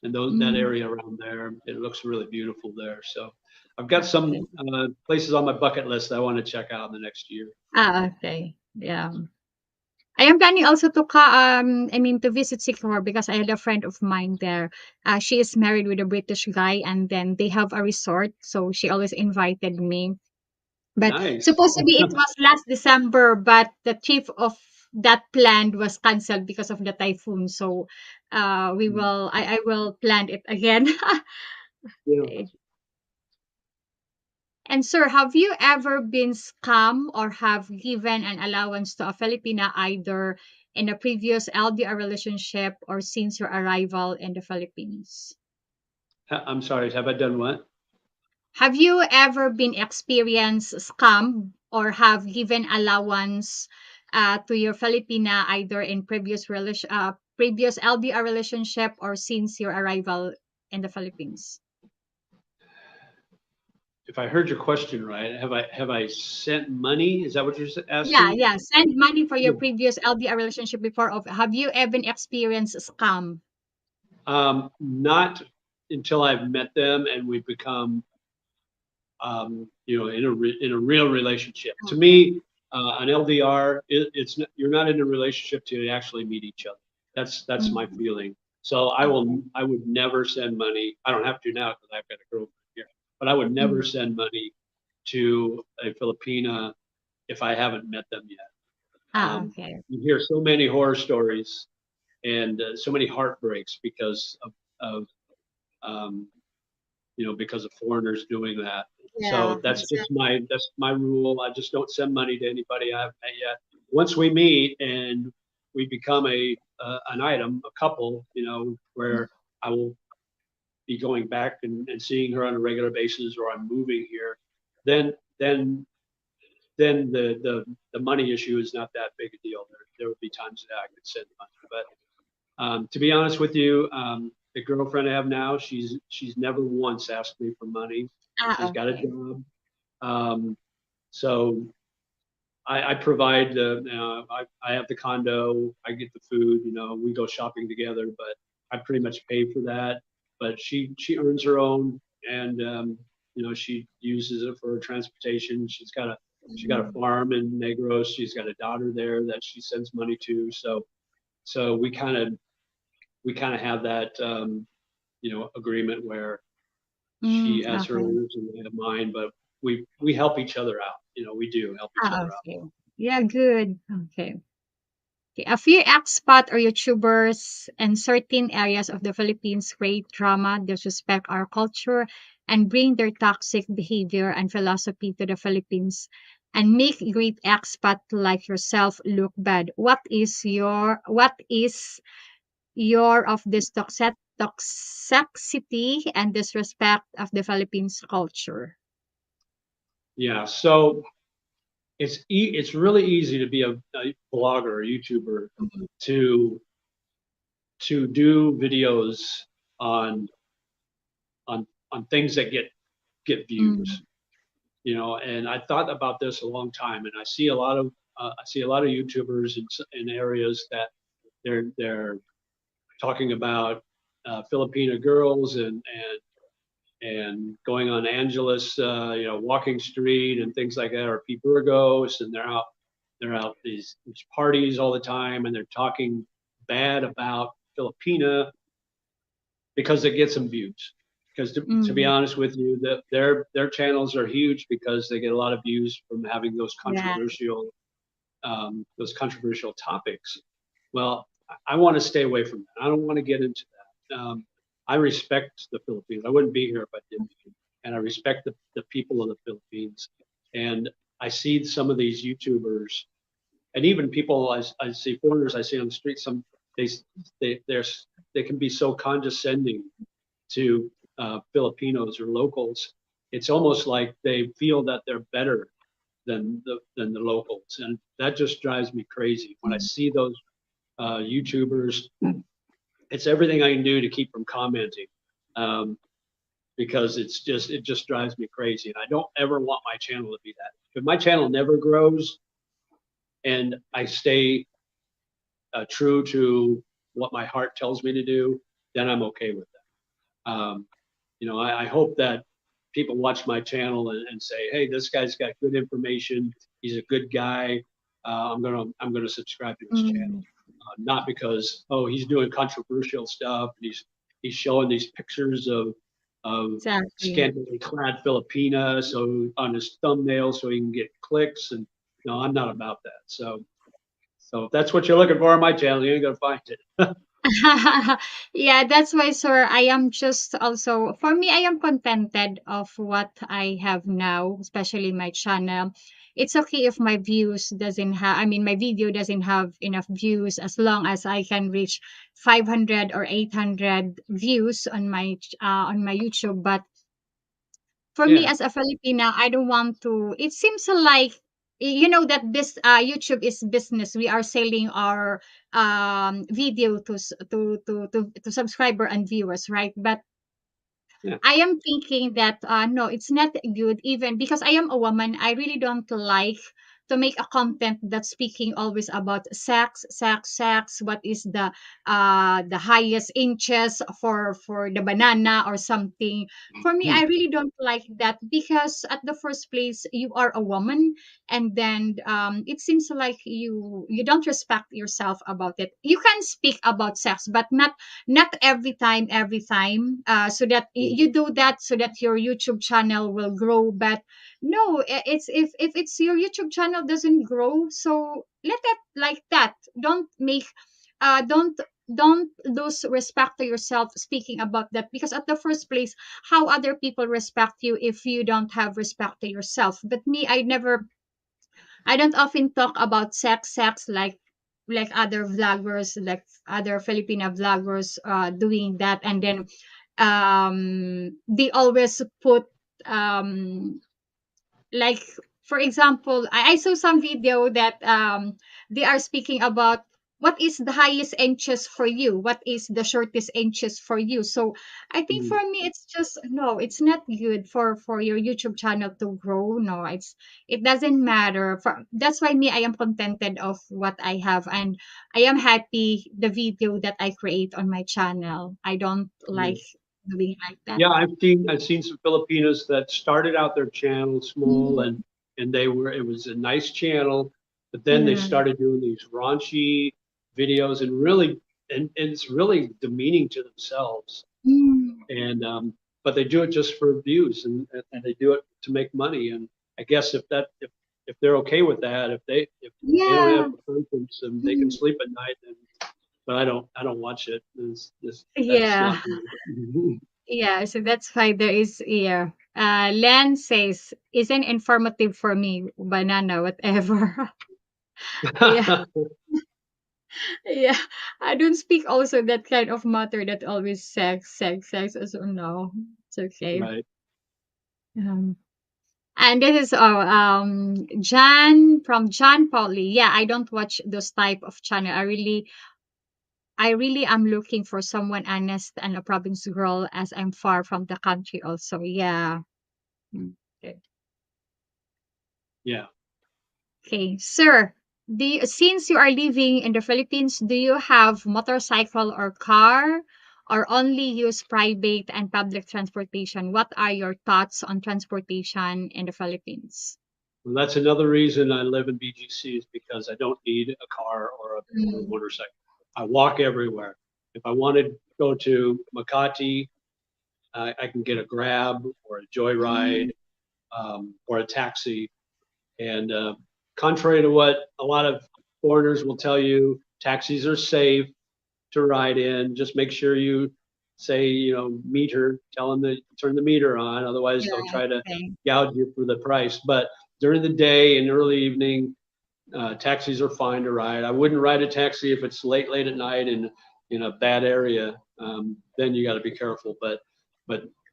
[SPEAKER 1] and that
[SPEAKER 2] Mm,
[SPEAKER 1] area around there. It looks really beautiful there. So I've got
[SPEAKER 2] okay.
[SPEAKER 1] some places on my bucket list that I want to check out in the next year.
[SPEAKER 2] Okay. Yeah. I am planning also to to visit Singapore because I had a friend of mine there. She is married with a British guy, and then they have a resort, so she always invited me. But
[SPEAKER 1] Nice.
[SPEAKER 2] supposed to be it was last December, but the chief of that plan was canceled because of the typhoon. So I will plan it again.
[SPEAKER 1] Yeah.
[SPEAKER 2] And sir, have you ever been scammed or have given an allowance to a Filipina either in a previous LDR relationship or since your arrival in the Philippines?
[SPEAKER 1] I'm sorry. Have I done what?
[SPEAKER 2] Have you ever been experienced scam or have given allowance to your Filipina either in previous LDR relationship or since your arrival in the Philippines?
[SPEAKER 1] If I heard your question right, have I sent money? Is that what you're
[SPEAKER 2] Yeah,
[SPEAKER 1] asking?
[SPEAKER 2] yeah. Send money for your
[SPEAKER 1] Yeah.
[SPEAKER 2] previous LDR relationship before of have you ever experienced scam?
[SPEAKER 1] Not until I've met them and we've become, in a real relationship. To
[SPEAKER 2] Okay.
[SPEAKER 1] me, an LDR, you're not in a relationship till you actually meet each other. That's my
[SPEAKER 2] Mm,
[SPEAKER 1] feeling. So
[SPEAKER 2] okay.
[SPEAKER 1] I would never send money. I don't have to now because I've got a girlfriend here, but I would never
[SPEAKER 2] Mm.
[SPEAKER 1] send money to a Filipina if I haven't met them yet.
[SPEAKER 2] Okay.
[SPEAKER 1] You hear so many horror stories and so many heartbreaks of um, because of foreigners doing that.
[SPEAKER 2] Yeah,
[SPEAKER 1] So
[SPEAKER 2] exactly.
[SPEAKER 1] that's my rule. I just don't send money to anybody I haven't met yet. Once we meet and we become an item, a couple,
[SPEAKER 2] Mm,
[SPEAKER 1] where I will be going back and seeing her on a regular basis, or I'm moving here, then then then the money issue is not that big a deal. There would be times that I could send money, but to be honest with you, the girlfriend I have now, she's never once asked me for money. She's got a
[SPEAKER 2] okay.
[SPEAKER 1] job, so I provide I have the condo, I get the food, we go shopping together, but I pretty much pay for that. But she earns her own, and she uses it for her transportation. She got a
[SPEAKER 2] Mm,
[SPEAKER 1] farm in Negros. She's got a daughter there that she sends money to. So we kind of have that agreement where she has
[SPEAKER 2] okay.
[SPEAKER 1] hers and I have mine, but we help each other out. We do help each other out.
[SPEAKER 2] Okay. Yeah, good. Okay. Okay, a few expat or YouTubers in certain areas of the Philippines create drama, disrespect our culture, and bring their toxic behavior and philosophy to the Philippines and make great expat like yourself look bad. What is your of this toxicity and disrespect of the Philippines culture?
[SPEAKER 1] Yeah, so it's really easy to be a blogger or YouTuber
[SPEAKER 2] Mm,
[SPEAKER 1] to do videos on on things that get
[SPEAKER 2] mm,
[SPEAKER 1] views, and I thought about this a long time, and I see a lot of YouTubers in areas that they're talking about Filipina girls and going on Angeles, walking street and things like that, or P. Burgos, and they're out these parties all the time, and they're talking bad about Filipina because it gets them views. Because to be
[SPEAKER 2] mm,
[SPEAKER 1] honest with you, their channels are huge because they get a lot of views from having
[SPEAKER 2] yeah.
[SPEAKER 1] those controversial topics. Well, I want to stay away from that. I don't want to get into that. I respect the Philippines. I wouldn't be here if I didn't, and I respect the people of the Philippines. And I see some of these YouTubers, and even people I see foreigners I see on the street. They they they're, they can be so condescending to Filipinos or locals. It's almost like they feel that they're better than the locals, and that just drives me crazy when I
[SPEAKER 2] Mm,
[SPEAKER 1] see those YouTubers. It's everything I can do to keep from commenting, um, because it just drives me crazy, and I don't ever want my channel to be that. If my channel never grows and I stay true to what my heart tells me to do, then I'm okay with that. I hope that people watch my channel and say, hey, this guy's got good information. He's a good guy. I'm gonna subscribe to his channel,
[SPEAKER 2] Mm,
[SPEAKER 1] not because he's doing controversial stuff and he's showing these pictures of
[SPEAKER 2] exactly.
[SPEAKER 1] scantily clad Filipina so on his thumbnail so he can get clicks. And no, I'm not about that. So if that's what you're looking for on my channel, you ain't gonna find it.
[SPEAKER 2] Yeah, that's why, sir, I am just also, for me, I am contented of what I have now, especially my channel. It's okay if my views doesn't have, I mean, my video doesn't have enough views as long as I can reach 500 or 800 views on my YouTube. But for me
[SPEAKER 1] Yeah,
[SPEAKER 2] as a Filipina, I don't want to. It seems like that this YouTube is business. We are selling our video to subscriber and viewers, right? But
[SPEAKER 1] yeah.
[SPEAKER 2] I am thinking that no, it's not good even because I am a woman. I really don't like to make a content that's speaking always about sex, sex, sex. What is the highest inches for the banana or something? For me, I really don't like that because at the first place you are a woman, and then it seems like you don't respect yourself about it. You can speak about sex, but not every time so that you do that so that your YouTube channel will grow. But no, it's if it's your YouTube channel doesn't grow, so let it like that. Don't make don't lose respect to yourself speaking about that, because at the first place, how other people respect you if you don't have respect to yourself? But me, I don't often talk about sex like other vloggers, like other Filipina vloggers doing that. And then they always put um like, for example, I saw some video that they are speaking about what is the highest inches for you, what is the shortest inches for you. So I think for me it's just no, it's not good for your YouTube channel to grow. No, it doesn't matter. That's why me, I am contented of what I have, and I am happy the video that I create on my channel. I don't like
[SPEAKER 1] Mm.
[SPEAKER 2] doing like that.
[SPEAKER 1] Yeah, I've seen some Filipinos that started out their channel small,
[SPEAKER 2] Mm,
[SPEAKER 1] and it was a nice channel, but then they
[SPEAKER 2] yeah.
[SPEAKER 1] started doing these raunchy videos and it's really demeaning to themselves.
[SPEAKER 2] Mm,
[SPEAKER 1] And but they do it just for views, and they do it to make money. And I guess if they're okay with that, if they don't have
[SPEAKER 2] yeah.
[SPEAKER 1] conscience and they can
[SPEAKER 2] Mm.
[SPEAKER 1] sleep at night, then but I don't watch it. That's
[SPEAKER 2] Yeah,
[SPEAKER 1] not me.
[SPEAKER 2] yeah. So that's why there is here. Len says, isn't informative for me, banana, whatever. Yeah, yeah. I don't speak also that kind of matter that always sex, sex, sex. So no, it's okay.
[SPEAKER 1] Right.
[SPEAKER 2] Um, and this is John from John Pauli. Yeah, I don't watch those type of channel. I really am looking for someone honest and a province girl as I'm far from the country also. Yeah. Mm. Okay.
[SPEAKER 1] Yeah.
[SPEAKER 2] Okay, sir. Since you are living in the Philippines, do you have motorcycle or car, or only use private and public transportation? What are your thoughts on transportation in the Philippines?
[SPEAKER 1] Well, that's another reason I live in BGC is because I don't need a car or a
[SPEAKER 2] Mm,
[SPEAKER 1] motorcycle. I walk everywhere. If I want to go to Makati, I can get a Grab or a Joyride
[SPEAKER 2] mm,
[SPEAKER 1] or a taxi. And contrary to what a lot of foreigners will tell you, taxis are safe to ride in. Just make sure you say, meter, tell them to turn the meter on. Otherwise, they'll
[SPEAKER 2] yeah,
[SPEAKER 1] try to
[SPEAKER 2] okay.
[SPEAKER 1] gouge you for the price. But during the day and early evening, taxis are fine to ride. I wouldn't ride a taxi if it's late at night and in a bad area. Then you got to be careful. But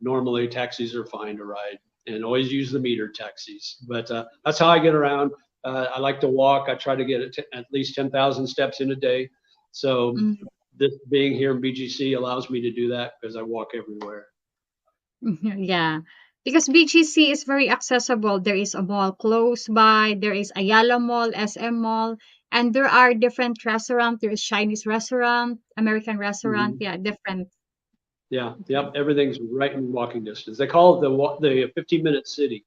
[SPEAKER 1] normally taxis are fine to ride, and always use the meter taxis. But that's how I get around. I like to walk. I try to get at least 10,000 steps in a day. So
[SPEAKER 2] Mm,
[SPEAKER 1] this being here in BGC allows me to do that because I walk everywhere.
[SPEAKER 2] yeah. Because BGC is very accessible. There is a mall close by, there is Ayala Mall, SM Mall, and there are different restaurants. There is Chinese restaurant, American restaurant,
[SPEAKER 1] Mhm.
[SPEAKER 2] yeah, different.
[SPEAKER 1] Yeah,
[SPEAKER 2] Okay.
[SPEAKER 1] yep, everything's right in walking distance. They call it the 15-minute city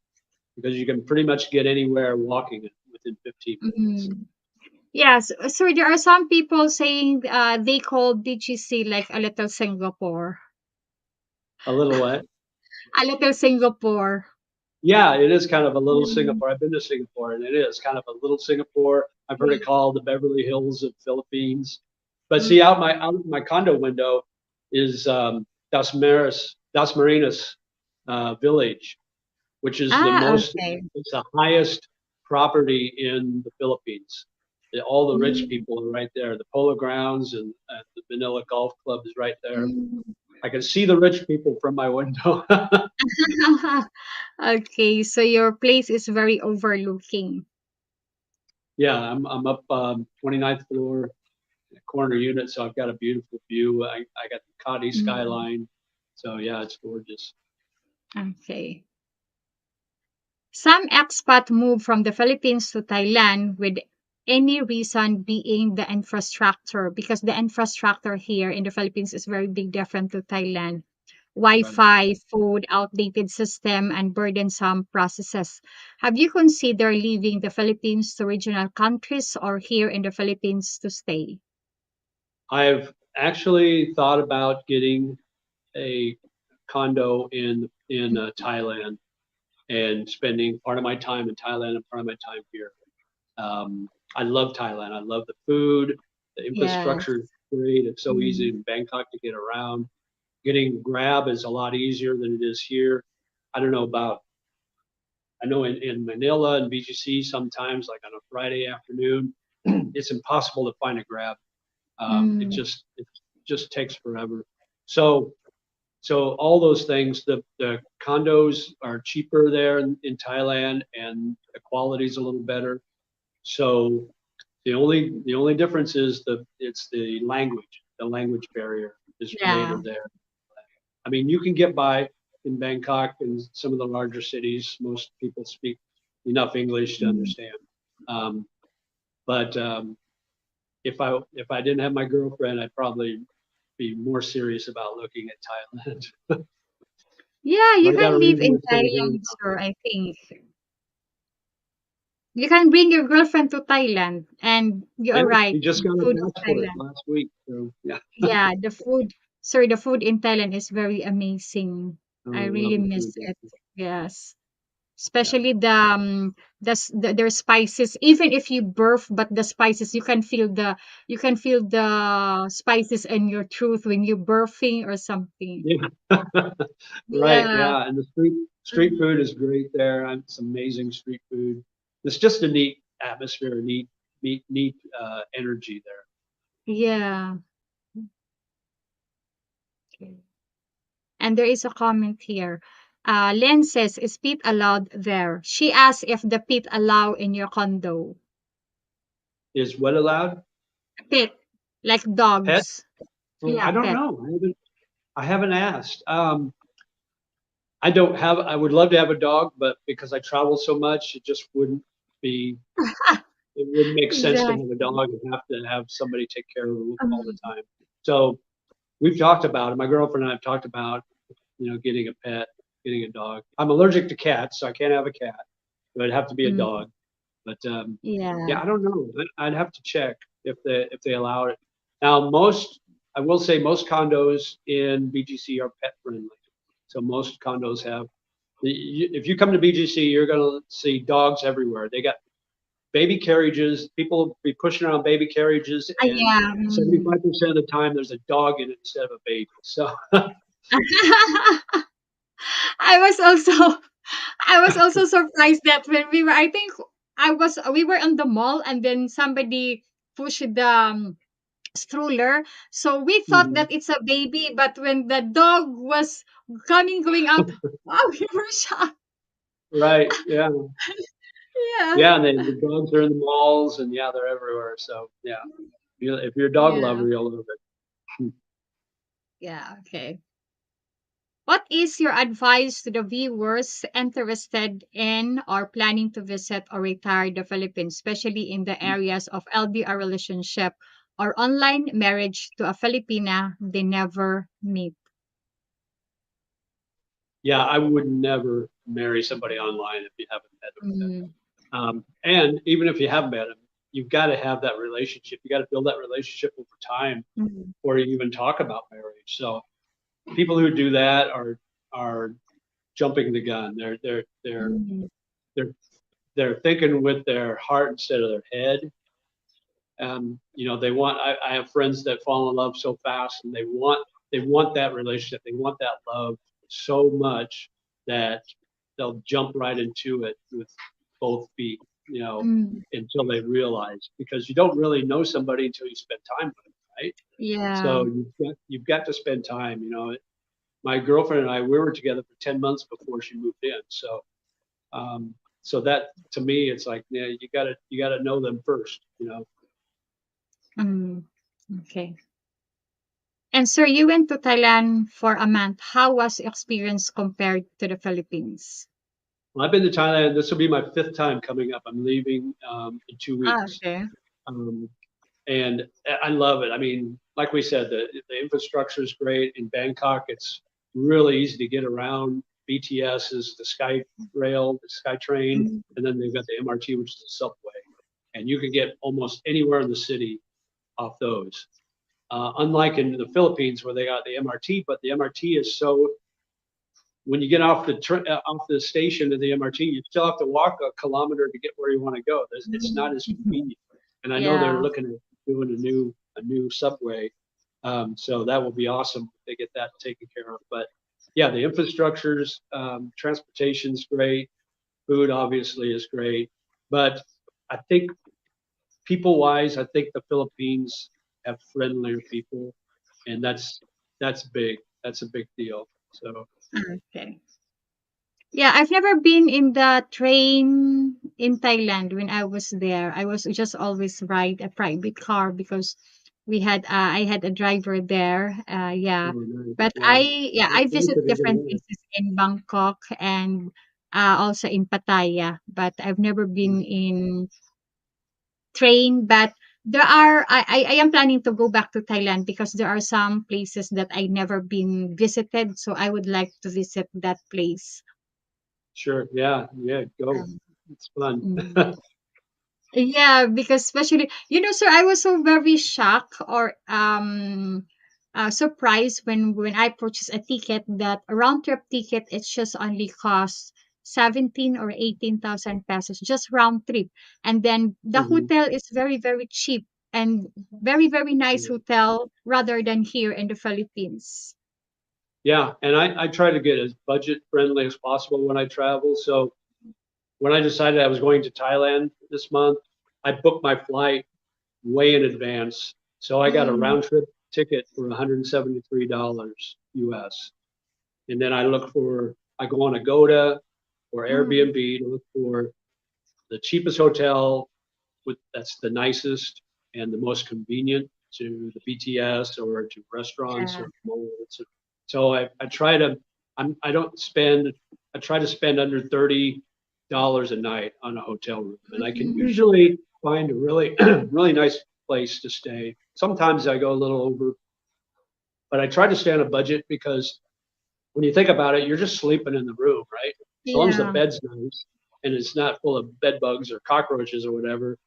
[SPEAKER 1] because you can pretty much get anywhere walking within 15 minutes.
[SPEAKER 2] Mhm. Yes, so there are some people saying they call BGC like a little Singapore.
[SPEAKER 1] A little what?
[SPEAKER 2] A little Singapore.
[SPEAKER 1] Yeah, it is kind of a little
[SPEAKER 2] Mm,
[SPEAKER 1] Singapore. I've been to Singapore, and it is kind of a little Singapore. I've heard
[SPEAKER 2] yeah.
[SPEAKER 1] it called the Beverly Hills of Philippines. But see,
[SPEAKER 2] Mm.
[SPEAKER 1] out my condo window is Das Marinas Village, which is
[SPEAKER 2] Okay.
[SPEAKER 1] it's the highest property in the Philippines. All the rich
[SPEAKER 2] Mm,
[SPEAKER 1] people are right there. The Polo Grounds and the Manila Golf Club is right there.
[SPEAKER 2] mm.
[SPEAKER 1] I can see the rich people from my window.
[SPEAKER 2] Okay, so your place is very overlooking.
[SPEAKER 1] Yeah, I'm up 29th floor, corner unit, so I've got a beautiful view. I got the Cadi
[SPEAKER 2] Mm,
[SPEAKER 1] skyline, so yeah, it's gorgeous.
[SPEAKER 2] okay. Some expat move from the Philippines to Thailand with any reason being the infrastructure, because the infrastructure here in the Philippines is very big different to Thailand.
[SPEAKER 1] Right.
[SPEAKER 2] Wi-Fi, food, outdated system, and burdensome processes. Have you considered leaving the Philippines to regional countries or here in the Philippines to stay?
[SPEAKER 1] I've actually thought about getting a condo in Thailand and spending part of my time in Thailand and part of my time here. I love Thailand. I love the food. The
[SPEAKER 2] Yes.
[SPEAKER 1] infrastructure is great. It's so easy
[SPEAKER 2] Mm,
[SPEAKER 1] in Bangkok to get around. Getting Grab is a lot easier than it is here. I don't know about, I know in Manila and BGC sometimes, like on a Friday afternoon, it's impossible to find a Grab.
[SPEAKER 2] mm,
[SPEAKER 1] It just takes forever. So all those things, the condos are cheaper there in Thailand, and the quality's a little better. So the only difference is it's the language. The language barrier is
[SPEAKER 2] yeah.
[SPEAKER 1] greater there. I mean, you can get by in Bangkok and some of the larger cities. Most people speak enough English to
[SPEAKER 2] Mm.
[SPEAKER 1] understand. Um, but if I didn't have my girlfriend, I'd probably be more serious about looking at Thailand.
[SPEAKER 2] Yeah,
[SPEAKER 1] But
[SPEAKER 2] you
[SPEAKER 1] I got a
[SPEAKER 2] can live
[SPEAKER 1] reason
[SPEAKER 2] in
[SPEAKER 1] to stay here
[SPEAKER 2] Thailand,
[SPEAKER 1] now.
[SPEAKER 2] sir, I think. You can bring your girlfriend to Thailand, and
[SPEAKER 1] Yeah,
[SPEAKER 2] you're right.
[SPEAKER 1] he just
[SPEAKER 2] The
[SPEAKER 1] got a
[SPEAKER 2] food of
[SPEAKER 1] passport
[SPEAKER 2] Thailand.
[SPEAKER 1] last week. So yeah,
[SPEAKER 2] Yeah, the food, sorry, the food in Thailand is very amazing.
[SPEAKER 1] oh,
[SPEAKER 2] I
[SPEAKER 1] I love
[SPEAKER 2] really
[SPEAKER 1] the
[SPEAKER 2] miss
[SPEAKER 1] food there.
[SPEAKER 2] it. Yes.
[SPEAKER 1] Yeah,
[SPEAKER 2] Especially their spices. Even if you burp, but the spices you can feel the spices in your throat when you're burping or something.
[SPEAKER 1] yeah, right.
[SPEAKER 2] Yeah.
[SPEAKER 1] Yeah, and the street
[SPEAKER 2] Mm.
[SPEAKER 1] food is great there. It's amazing street food. It's just a neat atmosphere, neat energy there.
[SPEAKER 2] Yeah. Okay. And there is a comment here. Len says, is pit allowed there? She asked if the pit allow in your condo.
[SPEAKER 1] Is what allowed?
[SPEAKER 2] Pit, like
[SPEAKER 1] Pet?
[SPEAKER 2] dogs.
[SPEAKER 1] Oh,
[SPEAKER 2] Yeah,
[SPEAKER 1] I don't
[SPEAKER 2] pet.
[SPEAKER 1] know. I haven't asked. I don't have. I would love to have a dog, but because I travel so much, it just wouldn't be. It wouldn't make sense to have a
[SPEAKER 2] Exactly.
[SPEAKER 1] dog and have to have somebody take care of it all the
[SPEAKER 2] Um,
[SPEAKER 1] time. So we've talked about it. My girlfriend and I have talked about, getting a pet, getting a dog. I'm allergic to cats, so I can't have a cat. It would have to be a
[SPEAKER 2] mm,
[SPEAKER 1] dog. But
[SPEAKER 2] yeah.
[SPEAKER 1] yeah, I don't know. I'd have to check if they allow it. Now, I will say most condos in BGC are pet friendly. So most condos have. If you come to BGC, you're going to see dogs everywhere. They got baby carriages. People will be pushing around baby carriages, and
[SPEAKER 2] Yeah.
[SPEAKER 1] 75% of the time there's a dog in it instead of a baby. So
[SPEAKER 2] I was also I was also surprised that when we were I think we were on the mall and then somebody pushed the stroller. So we thought
[SPEAKER 1] mhm.
[SPEAKER 2] that it's a baby, but when the dog was going out, wow, we were shocked.
[SPEAKER 1] Right, yeah.
[SPEAKER 2] Yeah.
[SPEAKER 1] Yeah, and the dogs are in the malls, and yeah, they're everywhere. So yeah, if you're a dog
[SPEAKER 2] Yeah.
[SPEAKER 1] lover, you'll love it.
[SPEAKER 2] Yeah. Okay. What is your advice to the viewers interested in or planning to visit or retire the Philippines, especially in the areas of LDR relationship or online marriage to a Filipina they never meet?
[SPEAKER 1] Yeah, I would never marry somebody online if you haven't met them.
[SPEAKER 2] Mm,
[SPEAKER 1] And even if you have met them, you've got to have that relationship. You got to build that relationship over time
[SPEAKER 2] mm,
[SPEAKER 1] before you even talk about marriage. So people who do that are jumping the gun.
[SPEAKER 2] mm,
[SPEAKER 1] They're they're thinking with their heart instead of their head. You know, they want. I have friends that fall in love so fast, and they want that relationship. They want that love so much that they'll jump right into it with both feet. You know,
[SPEAKER 2] mm.
[SPEAKER 1] until they realize, because you don't really know somebody until you spend time with them, right?
[SPEAKER 2] Yeah.
[SPEAKER 1] So you've got to spend time. You know, my girlfriend and I, we were together for 10 months before she moved in. Um, so that to me, it's like, yeah, you gotta know them first, you know.
[SPEAKER 2] Mm, okay. And sir, you went to Thailand for a month. How was experience compared to the Philippines?
[SPEAKER 1] Well, I've been to Thailand. This will be my fifth time coming up. I'm leaving in two
[SPEAKER 2] Ah,
[SPEAKER 1] weeks.
[SPEAKER 2] okay.
[SPEAKER 1] Um, and I love it. I mean, like we said, the infrastructure is great in Bangkok. It's really easy to get around. BTS is the Sky Rail, the Sky Train,
[SPEAKER 2] Mm,
[SPEAKER 1] and then they've got the MRT, which is the subway, and you can get almost anywhere in the city off those. Unlike in the Philippines where they got the MRT, but the MRT is so when you get off off the station of the MRT, you still have to walk a kilometer to get where you want to go. It's not as
[SPEAKER 2] mm.
[SPEAKER 1] convenient. And I know they're
[SPEAKER 2] Yeah.
[SPEAKER 1] looking at doing a new subway, so that will be awesome if they get that taken care of. But yeah, the infrastructure's transportation's great. Food obviously is great, but I think people wise, I think the Philippines have friendlier people, and that's big. That's a big deal. So
[SPEAKER 2] Okay. Yeah, I've never been in the train in Thailand when I was there. I was just always ride a private car because I had a driver there. Yeah.
[SPEAKER 1] oh, nice.
[SPEAKER 2] But
[SPEAKER 1] Yeah,
[SPEAKER 2] I
[SPEAKER 1] it's nice
[SPEAKER 2] visit
[SPEAKER 1] if you get
[SPEAKER 2] different
[SPEAKER 1] away.
[SPEAKER 2] places in Bangkok and also in Pattaya, but I've never been in train. But I am planning to go back to Thailand because there are some places that I never been visited, so I would like to visit that place.
[SPEAKER 1] Sure. Yeah. Yeah. Go.
[SPEAKER 2] Um,
[SPEAKER 1] It's fun.
[SPEAKER 2] mm. Yeah, because especially, sir, I was so very shocked or surprised when I purchased a ticket that a round trip ticket it just only costs 17 or 18,000 pesos just round trip, and then the
[SPEAKER 1] Mhm.
[SPEAKER 2] hotel is very very cheap and very very nice
[SPEAKER 1] Yeah.
[SPEAKER 2] hotel rather than here in the Philippines.
[SPEAKER 1] Yeah. And I try to get as budget friendly as possible when I travel. So when I decided I was going to Thailand this month, I booked my flight way in advance. So I got a
[SPEAKER 2] Mm,
[SPEAKER 1] round trip ticket for $173 US. And then I go on Agoda or
[SPEAKER 2] mm,
[SPEAKER 1] Airbnb to look for the cheapest hotel that's the nicest and the most convenient to the BTS or to restaurants
[SPEAKER 2] yeah.
[SPEAKER 1] or malls. So I try to I don't spend I try to spend under $30 a night on a hotel room, and I can
[SPEAKER 2] Mm,
[SPEAKER 1] usually find a really really nice place to stay. Sometimes I go a little over, but I try to stay on a budget because when you think about it, you're just sleeping in the room, right? As long as the
[SPEAKER 2] yeah.
[SPEAKER 1] bed's nice and it's not full of bed bugs or cockroaches or whatever,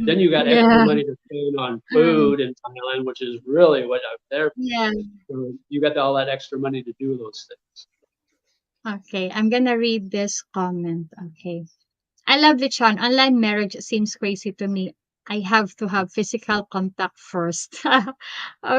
[SPEAKER 1] then
[SPEAKER 2] Mm,
[SPEAKER 1] you got extra
[SPEAKER 2] yeah.
[SPEAKER 1] money to spend on
[SPEAKER 2] Mm,
[SPEAKER 1] food in Thailand, which is really what I'm there
[SPEAKER 2] yeah.
[SPEAKER 1] for. So you got all that extra money to do those things.
[SPEAKER 2] Okay, I'm gonna read this comment. Okay. I love Lichon. Online marriage seems crazy to me. I have to have physical contact first.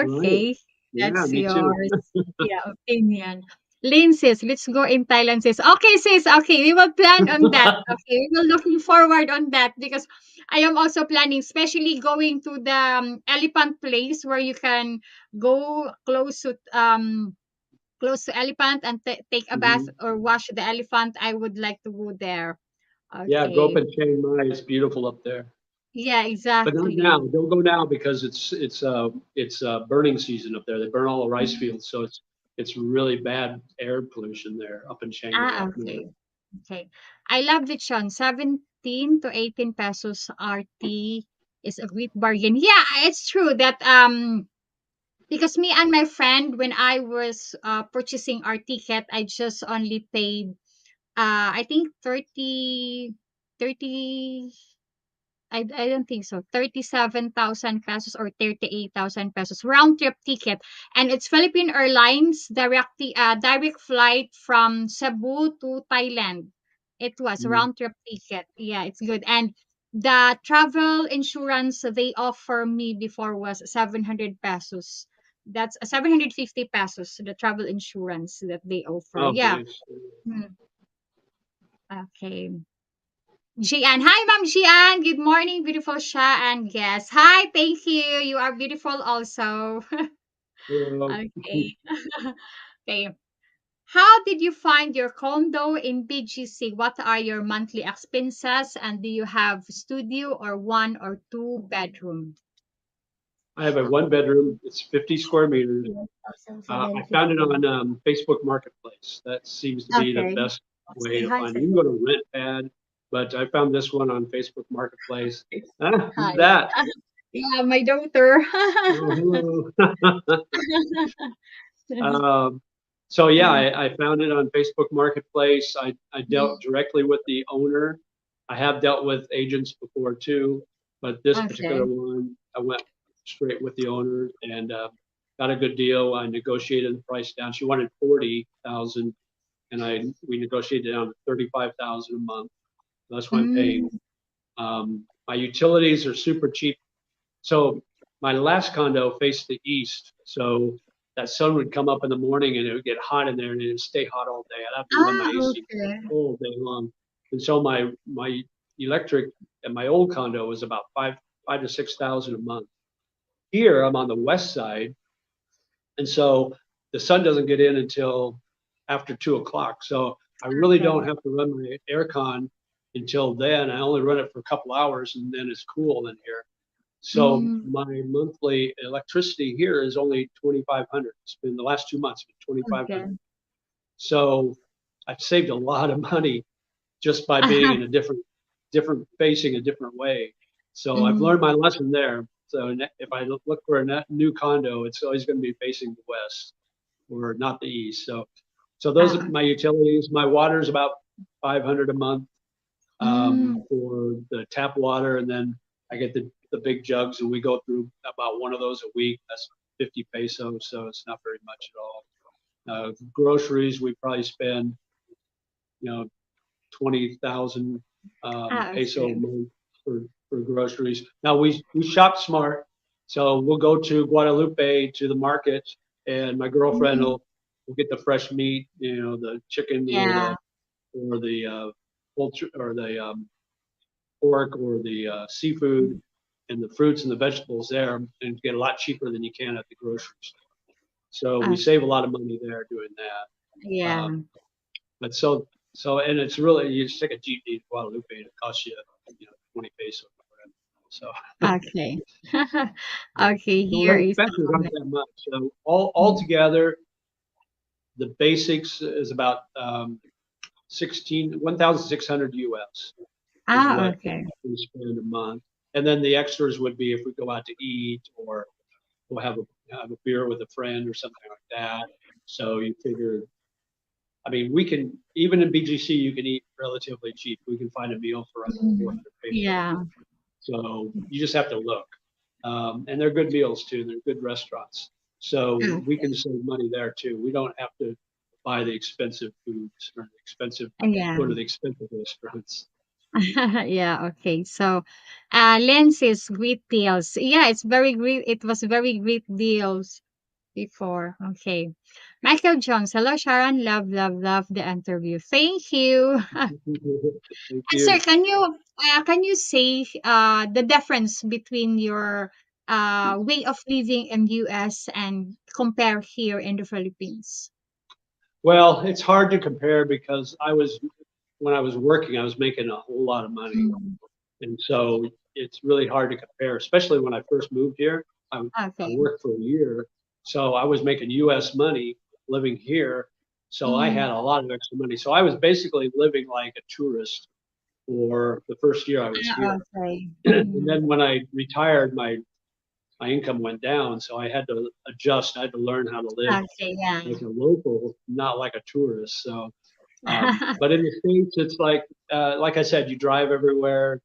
[SPEAKER 1] Right.
[SPEAKER 2] Okay,
[SPEAKER 1] Yeah,
[SPEAKER 2] that's
[SPEAKER 1] me too.
[SPEAKER 2] yours. Yeah, opinion. Lynn says, let's go in Thailand sis. Okay, sis. Okay, we will plan on that. Okay, we will looking forward on that because I am also planning, especially going to the elephant place where you can go close to elephant and take a bath
[SPEAKER 1] Mhm.
[SPEAKER 2] or wash the elephant. I would like to go there.
[SPEAKER 1] Yeah, go up
[SPEAKER 2] Okay.
[SPEAKER 1] in Chiang Mai. It's beautiful up there.
[SPEAKER 2] Yeah,
[SPEAKER 1] But not now.
[SPEAKER 2] exactly.
[SPEAKER 1] Don't go now because it's burning season up there. They burn all the rice
[SPEAKER 2] Mm,
[SPEAKER 1] fields, so it's really bad air pollution there up in Shangri-La.
[SPEAKER 2] Okay. Okay. I love lechon. 17 to 18 pesos RT is a great bargain. Yeah, it's true that because me and my friend, when I was purchasing our ticket, I just only paid I think 30. I don't think so. 37,000 pesos or 38,000 pesos round trip ticket. And it's Philippine Airlines direct flight from Cebu to Thailand. It was
[SPEAKER 1] Mm.
[SPEAKER 2] round trip ticket. Yeah, it's good. And the travel insurance they offer me before was 700 pesos. That's 750 pesos, the travel insurance that they offer. Yeah.
[SPEAKER 1] Okay.
[SPEAKER 2] Hmm. Okay. Jian. Hi, Ma'am Jian. Good morning, beautiful Sha and guest. Hi, thank you. You are beautiful also.
[SPEAKER 1] Well,
[SPEAKER 2] Okay. Okay. How did you find your condo in BGC? What are your monthly expenses? And do you have studio or one or two bedroom?
[SPEAKER 1] I have a one bedroom. It's 50 square meters. I found it on Facebook Marketplace. That seems to be the
[SPEAKER 2] Okay.
[SPEAKER 1] best way
[SPEAKER 2] Say
[SPEAKER 1] to
[SPEAKER 2] hi,
[SPEAKER 1] find it.
[SPEAKER 2] say
[SPEAKER 1] You can go to RentPad, but I found this one on Facebook Marketplace. Ah, who's
[SPEAKER 2] hi.
[SPEAKER 1] that?
[SPEAKER 2] Yeah, my daughter.
[SPEAKER 1] Oh, hello. Um, so yeah, I found it on Facebook Marketplace. I dealt directly with the owner. I have dealt with agents before too, but this particular
[SPEAKER 2] Okay.
[SPEAKER 1] one, I went straight with the owner and got a good deal. I negotiated the price down. She wanted 40,000, and we negotiated down to 35,000 a month. That's what I'm paying.
[SPEAKER 2] Mm,
[SPEAKER 1] My utilities are super cheap. So my last condo faced the east, so that sun would come up in the morning and it would get hot in there and it would stay hot all day. I'd have to run my AC
[SPEAKER 2] okay.
[SPEAKER 1] all day long. And so my electric at my old condo was about five to 6,000 a month. Here I'm on the west side, and so the sun doesn't get in until after 2 o'clock. So I really
[SPEAKER 2] Okay.
[SPEAKER 1] don't have to run my air con until then. I only run it for a couple hours and then it's cool in here. So
[SPEAKER 2] Mm,
[SPEAKER 1] my monthly electricity here is only 2,500. It's been the last 2 months, 2,500.
[SPEAKER 2] okay.
[SPEAKER 1] So I've saved a lot of money just by being in a different facing a different way. So I've
[SPEAKER 2] Mm,
[SPEAKER 1] learned my lesson there. So if I look for a new condo, it's always going to be facing the west or not the east. So those are
[SPEAKER 2] ah,
[SPEAKER 1] my utilities. My water is about 500 a month
[SPEAKER 2] mm,
[SPEAKER 1] for the tap water, and then I get the big jugs, and we go through about one of those a week. That's 50 pesos, so it's not very much at all. Groceries, we probably spend, 20,000 peso a
[SPEAKER 2] okay.
[SPEAKER 1] month for groceries. Now we shop smart, so we'll go to Guadalupe to the market, and my girlfriend
[SPEAKER 2] Mm,
[SPEAKER 1] will get the fresh meat, the chicken
[SPEAKER 2] yeah.
[SPEAKER 1] or the poultry or the pork or the seafood and the fruits and the vegetables there, and get a lot cheaper than you can at the grocery store. So we save a lot of money there doing that.
[SPEAKER 2] Yeah.
[SPEAKER 1] But and it's really, you just take a jeepney to Guadalupe and it costs you, 20 pesos or whatever. So
[SPEAKER 2] Okay.
[SPEAKER 1] yeah.
[SPEAKER 2] Okay,
[SPEAKER 1] So
[SPEAKER 2] here
[SPEAKER 1] the
[SPEAKER 2] is
[SPEAKER 1] expenses aren't that much. So all
[SPEAKER 2] mm,
[SPEAKER 1] together, the basics is about 1,600 US is what
[SPEAKER 2] okay.
[SPEAKER 1] we spend a month. And then the extras would be if we go out to eat or we'll have a beer with a friend or something like that. So you figure, I mean, we can, even in BGC, you can eat relatively cheap. We can find a meal for under
[SPEAKER 2] Mm,
[SPEAKER 1] 400 pesos.
[SPEAKER 2] yeah.
[SPEAKER 1] So you just have to look. And they're good meals too. They're good restaurants. So we
[SPEAKER 2] Okay.
[SPEAKER 1] can save money there too. We don't have to buy the expensive foods or the expensive,
[SPEAKER 2] Yeah.
[SPEAKER 1] go to the expensive restaurants.
[SPEAKER 2] Yeah, okay. So, lenses, great deals. Yeah, it's very great. It was very great deals before. Okay. Michael Jones. Hello, Sharon. Love, love, love the interview. Thank you.
[SPEAKER 1] Thank
[SPEAKER 2] And sir,
[SPEAKER 1] you.
[SPEAKER 2] can you say the difference between your way of living in US and compare here in the Philippines?
[SPEAKER 1] Well, it's hard to compare because when I was working, I was making a whole lot of money.
[SPEAKER 2] Mm,
[SPEAKER 1] And so it's really hard to compare, especially when I first moved here. I
[SPEAKER 2] okay.
[SPEAKER 1] worked for a year. So I was making US money. living here. So I
[SPEAKER 2] Mm.
[SPEAKER 1] had a lot of extra money. So I was basically living like a tourist for the first year I was
[SPEAKER 2] Ah,
[SPEAKER 1] here.
[SPEAKER 2] okay.
[SPEAKER 1] And
[SPEAKER 2] Mm.
[SPEAKER 1] then when I retired, my income went down, so I had to adjust. I had to learn how to live
[SPEAKER 2] Okay, yeah.
[SPEAKER 1] like a local, not like a tourist. So, but in the States, it's like I said, you drive everywhere.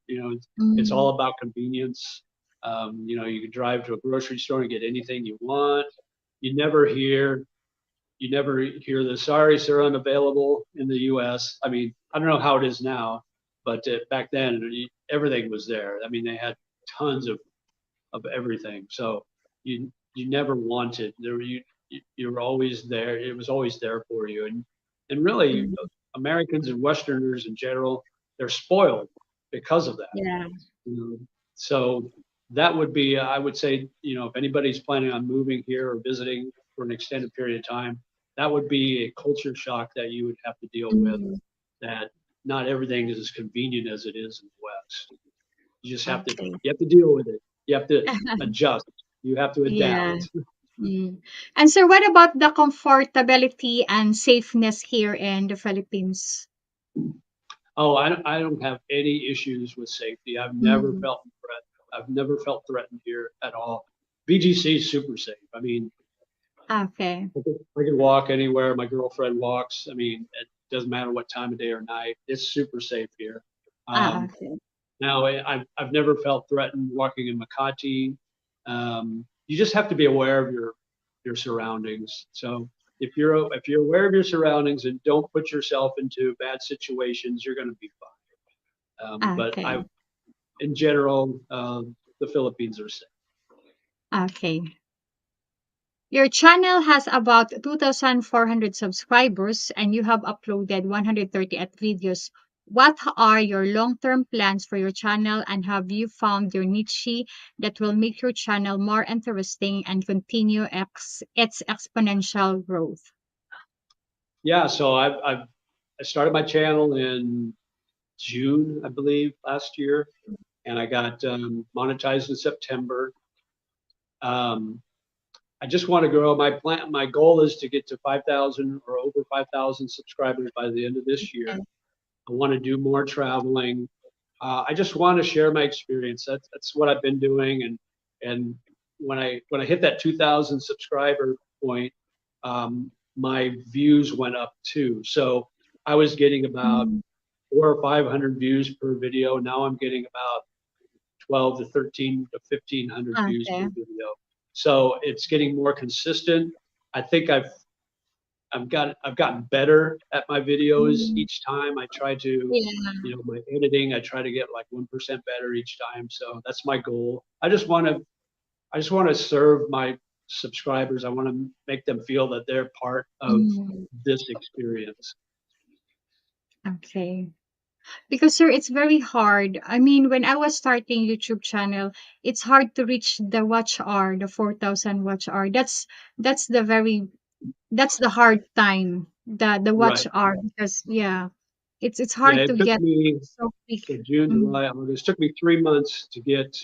[SPEAKER 1] It's all
[SPEAKER 2] Mm.
[SPEAKER 1] about convenience. You can drive to a grocery store and get anything you want. You never hear, you never hear the sorry, sir, unavailable in the U.S. I mean, I don't know how it is now, but back then, everything was there. I mean, they had tons of everything. So you never wanted there. You were always there. It was always there for you. And really,
[SPEAKER 2] Mm.
[SPEAKER 1] Americans and Westerners in general, they're spoiled because of that.
[SPEAKER 2] Yeah.
[SPEAKER 1] You know, so that would be, I would say, if anybody's planning on moving here or visiting for an extended period of time, that would be a culture shock that you would have to deal with.
[SPEAKER 2] Mm.
[SPEAKER 1] That not everything is as convenient as it is in the West.
[SPEAKER 2] Okay.
[SPEAKER 1] You have to deal with it. You have to adjust. You have to
[SPEAKER 2] Yeah.
[SPEAKER 1] adapt.
[SPEAKER 2] Mm. And so what about the comfortability and safeness here in the Philippines?
[SPEAKER 1] Oh, I don't have any issues with safety.
[SPEAKER 2] Mm.
[SPEAKER 1] I've never felt threatened here at all. BGC is super safe. I mean,
[SPEAKER 2] Okay.
[SPEAKER 1] I can walk anywhere. My girlfriend walks. I mean, it doesn't matter what time of day or night. It's super safe here.
[SPEAKER 2] Ah,
[SPEAKER 1] Um,
[SPEAKER 2] okay.
[SPEAKER 1] Now, I've never felt threatened walking in Makati. You just have to be aware of your surroundings. So if you're aware of your surroundings and don't put yourself into bad situations, you're going to be fine. But
[SPEAKER 2] Okay.
[SPEAKER 1] in general, the Philippines are safe.
[SPEAKER 2] Okay. Your channel has about 2,400 subscribers and you have uploaded 138 videos. What are your long-term plans for your channel and have you found your niche that will make your channel more interesting and continue its exponential growth?
[SPEAKER 1] Yeah, so I started my channel in June, I believe, last year, and I got monetized in September. Um, I just want to grow. My goal is to get to 5,000 or over 5,000 subscribers by the end of this year.
[SPEAKER 2] Okay.
[SPEAKER 1] I want to do more traveling. I just want to share my experience. That's what I've been doing. And when I hit that 2,000 subscriber point, my views went up too. So I was getting about
[SPEAKER 2] Mm.
[SPEAKER 1] 400 or 500 views per video. Now I'm getting about 12 to 13 to 1,500 views per
[SPEAKER 2] Okay.
[SPEAKER 1] video. So it's getting more consistent. I think I've gotten better at my videos
[SPEAKER 2] Mm.
[SPEAKER 1] each time. I try to,
[SPEAKER 2] Yeah.
[SPEAKER 1] my editing, I try to get like 1% better each time. So that's my goal. I just want to serve my subscribers. I want to make them feel that they're part of
[SPEAKER 2] Mm.
[SPEAKER 1] this experience.
[SPEAKER 2] Okay. Because sir, it's very hard. I mean, when I was starting YouTube channel, it's hard to reach the watch hour, the 4,000 watch hour. That's the hard time, the watch
[SPEAKER 1] Right.
[SPEAKER 2] hour because yeah, it's
[SPEAKER 1] Yeah,
[SPEAKER 2] hard to
[SPEAKER 1] it took
[SPEAKER 2] get
[SPEAKER 1] me
[SPEAKER 2] so quick.
[SPEAKER 1] June,
[SPEAKER 2] Mm,
[SPEAKER 1] July, August. Took me 3 months to get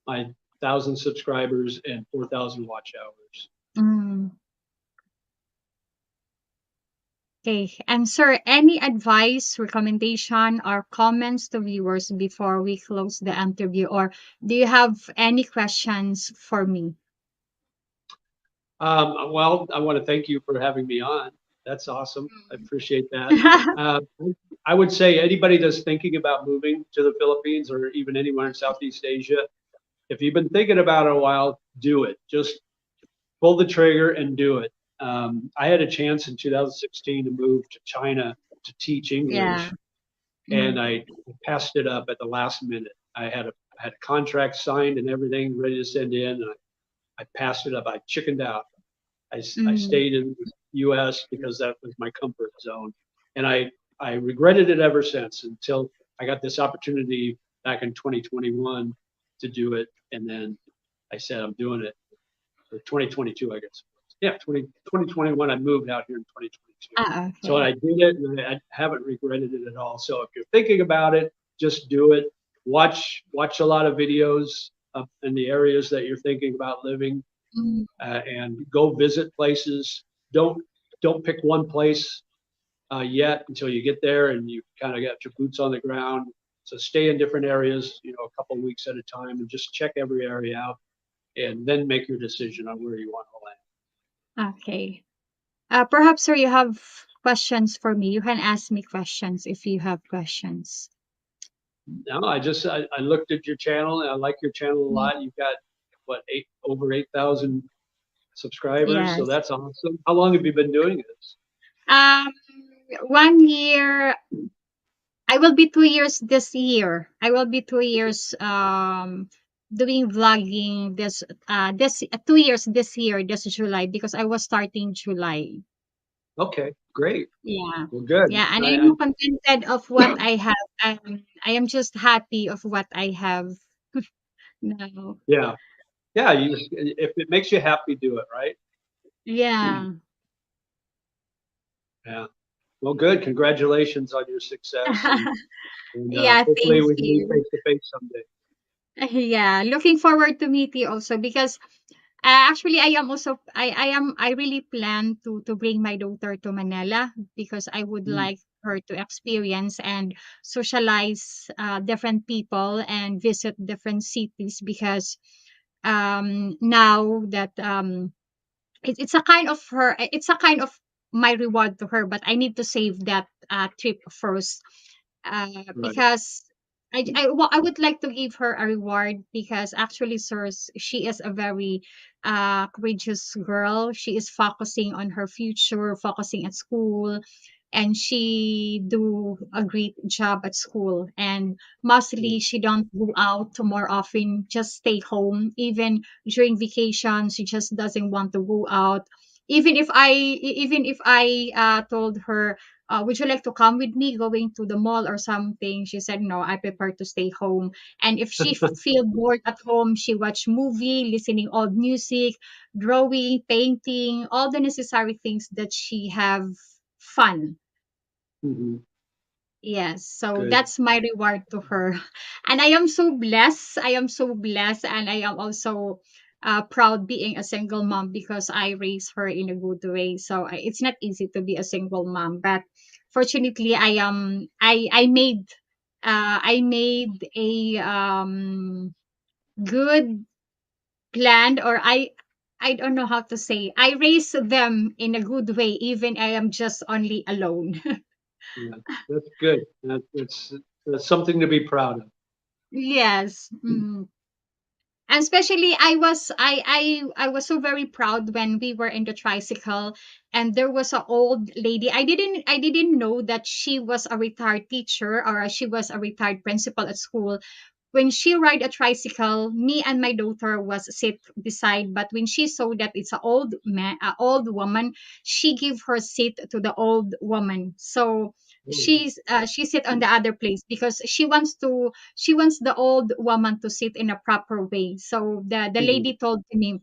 [SPEAKER 1] my 1,000 subscribers and 4,000 watch hours.
[SPEAKER 2] mm. Okay. And sir, any advice, recommendation, or comments to viewers before we close the interview, or do you have any questions for me?
[SPEAKER 1] Well, I want to thank you for having me on. That's awesome. I appreciate that. Uh, I would say anybody that's thinking about moving to the Philippines or even anywhere in Southeast Asia, if you've been thinking about it a while, do it. Just pull the trigger and do it. I had a chance in 2016 to move to China to teach
[SPEAKER 2] Yeah.
[SPEAKER 1] English, and
[SPEAKER 2] Mm,
[SPEAKER 1] I passed it up at the last minute. I had a contract signed and everything ready to send in, and I passed it up. I chickened out. I
[SPEAKER 2] mm,
[SPEAKER 1] stayed in the U.S. because that was my comfort zone, and I regretted it ever since until I got this opportunity back in 2021 to do it, and then I said I'm doing it for 2022, I guess. Yeah, 2021. I moved out here in 2022. So
[SPEAKER 2] okay.
[SPEAKER 1] I did it, and I haven't regretted it at all. So if you're thinking about it, just do it. Watch a lot of videos in the areas that you're thinking about living,
[SPEAKER 2] Mm,
[SPEAKER 1] and go visit places. Don't don't pick one place yet until you get there and you kind of got your boots on the ground. So stay in different areas, a couple of weeks at a time, and just check every area out, and then make your decision on where you want to land.
[SPEAKER 2] Okay. Perhaps, sir, you have questions for me. You can ask me questions if you have questions.
[SPEAKER 1] No, I looked at your channel and I like your channel a
[SPEAKER 2] Mm,
[SPEAKER 1] lot. You've got what over 8,000 subscribers, so
[SPEAKER 2] yes.
[SPEAKER 1] that's awesome. How long have you been doing this?
[SPEAKER 2] Um, 1 year. I will be 2 years this year. I will be 2 years doing vlogging this 2 years this year, this July, because I was starting July.
[SPEAKER 1] Okay, great.
[SPEAKER 2] Yeah.
[SPEAKER 1] Well, good.
[SPEAKER 2] Yeah, and I
[SPEAKER 1] I
[SPEAKER 2] am contented of what I have. I am just happy of what I have now.
[SPEAKER 1] yeah, yeah. If it makes you happy, do it, right?
[SPEAKER 2] Yeah.
[SPEAKER 1] Yeah. Well, good. Congratulations on your success, and
[SPEAKER 2] Yeah,
[SPEAKER 1] hopefully
[SPEAKER 2] thank
[SPEAKER 1] we can meet
[SPEAKER 2] you.
[SPEAKER 1] face to face someday.
[SPEAKER 2] Yeah, looking forward to meet you also because actually I really plan to bring my daughter to Manila because I would
[SPEAKER 1] Mm,
[SPEAKER 2] like her to experience and socialize different people and visit different cities because now that it's a kind of her it's a kind of my reward to her, but I need to save that trip first
[SPEAKER 1] right.
[SPEAKER 2] because I would like to give her a reward because actually, sirs, she is a very courageous girl. She is focusing on her future, focusing at school, and she do a great job at school. And mostly,
[SPEAKER 1] Mm,
[SPEAKER 2] she don't go out to more often, just stay home. Even during vacation, she just doesn't want to go out. Even if I told her, would you like to come with me going to the mall or something? She said, no, I prefer to stay home. And if she feel bored at home, she watch movie, listening old music, drawing, painting, all the necessary things that she have fun.
[SPEAKER 1] mhm.
[SPEAKER 2] Yes, so
[SPEAKER 1] Good.
[SPEAKER 2] that's my reward to her. And I am so blessed. I am so blessed. And I am also proud being a single mom because I raised her in a good way. So it's not easy to be a single mom. But fortunately, I made a good plan, or I don't know how to say. I raised them in a good way, even I am just only alone.
[SPEAKER 1] Yeah, that's good. That's something to be proud of.
[SPEAKER 2] Yes. Mhm. And especially I was so very proud when we were in the tricycle and there was an old lady. I didn't know that she was a retired teacher or she was a retired principal at school. When she ride a tricycle, me and my daughter was sit beside, but when she saw that it's an old woman, she give her seat to the old woman. So
[SPEAKER 1] Mm,
[SPEAKER 2] she sit on the other place because she wants the old woman to sit in a proper way. So the
[SPEAKER 1] mhm.
[SPEAKER 2] lady told to me,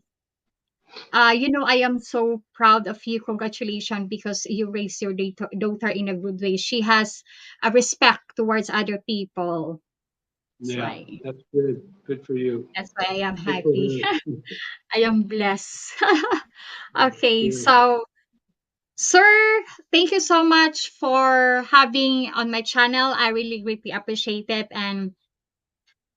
[SPEAKER 2] I am so proud of you. Congratulations, because you raised your daughter in a good way. She has a respect towards other people. That's
[SPEAKER 1] Yeah,
[SPEAKER 2] why.
[SPEAKER 1] that's good. Good for you.
[SPEAKER 2] That's why I am
[SPEAKER 1] Good for
[SPEAKER 2] happy.
[SPEAKER 1] her.
[SPEAKER 2] I am blessed. Okay,
[SPEAKER 1] Good.
[SPEAKER 2] so sir, thank you so much for having on my channel. I really greatly appreciate it. And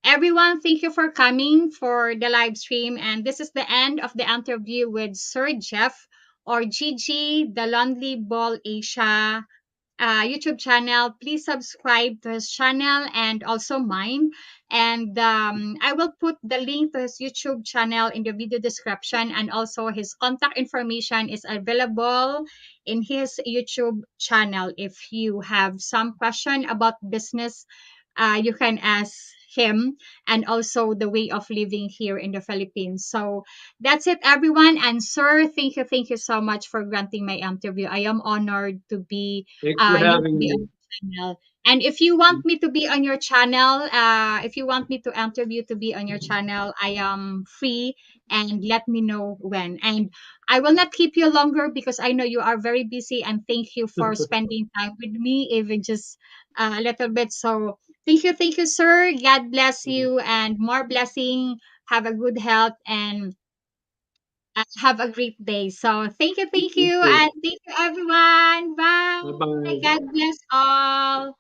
[SPEAKER 2] everyone, thank you for coming for the live stream. And this is the end of the interview with Sir Jeff or Gigi, the Lonely Ball Asia YouTube channel. Please subscribe to his channel and also mine. And I will put the link to his YouTube channel in the video description. And also his contact information is available in his YouTube channel. If you have some question about business, you can ask him, and also the way of living here in the Philippines. So that's it, everyone. And sir, thank you so much for granting my interview. I am honored to be
[SPEAKER 1] Thanks for
[SPEAKER 2] you to
[SPEAKER 1] having
[SPEAKER 2] be on
[SPEAKER 1] me.
[SPEAKER 2] the channel. And if you want me to be on your channel, if you want me to interview to be on your channel, I am free, and let me know when. And I will not keep you longer because I know you are very busy, and thank you for spending time with me, even just a little bit. So thank you, sir. God bless you and more blessing. Have a good health, and have a great day. So
[SPEAKER 1] You
[SPEAKER 2] thank you,
[SPEAKER 1] too.
[SPEAKER 2] and thank you everyone.
[SPEAKER 1] Bye
[SPEAKER 2] Bye.
[SPEAKER 1] bye.
[SPEAKER 2] God bless all.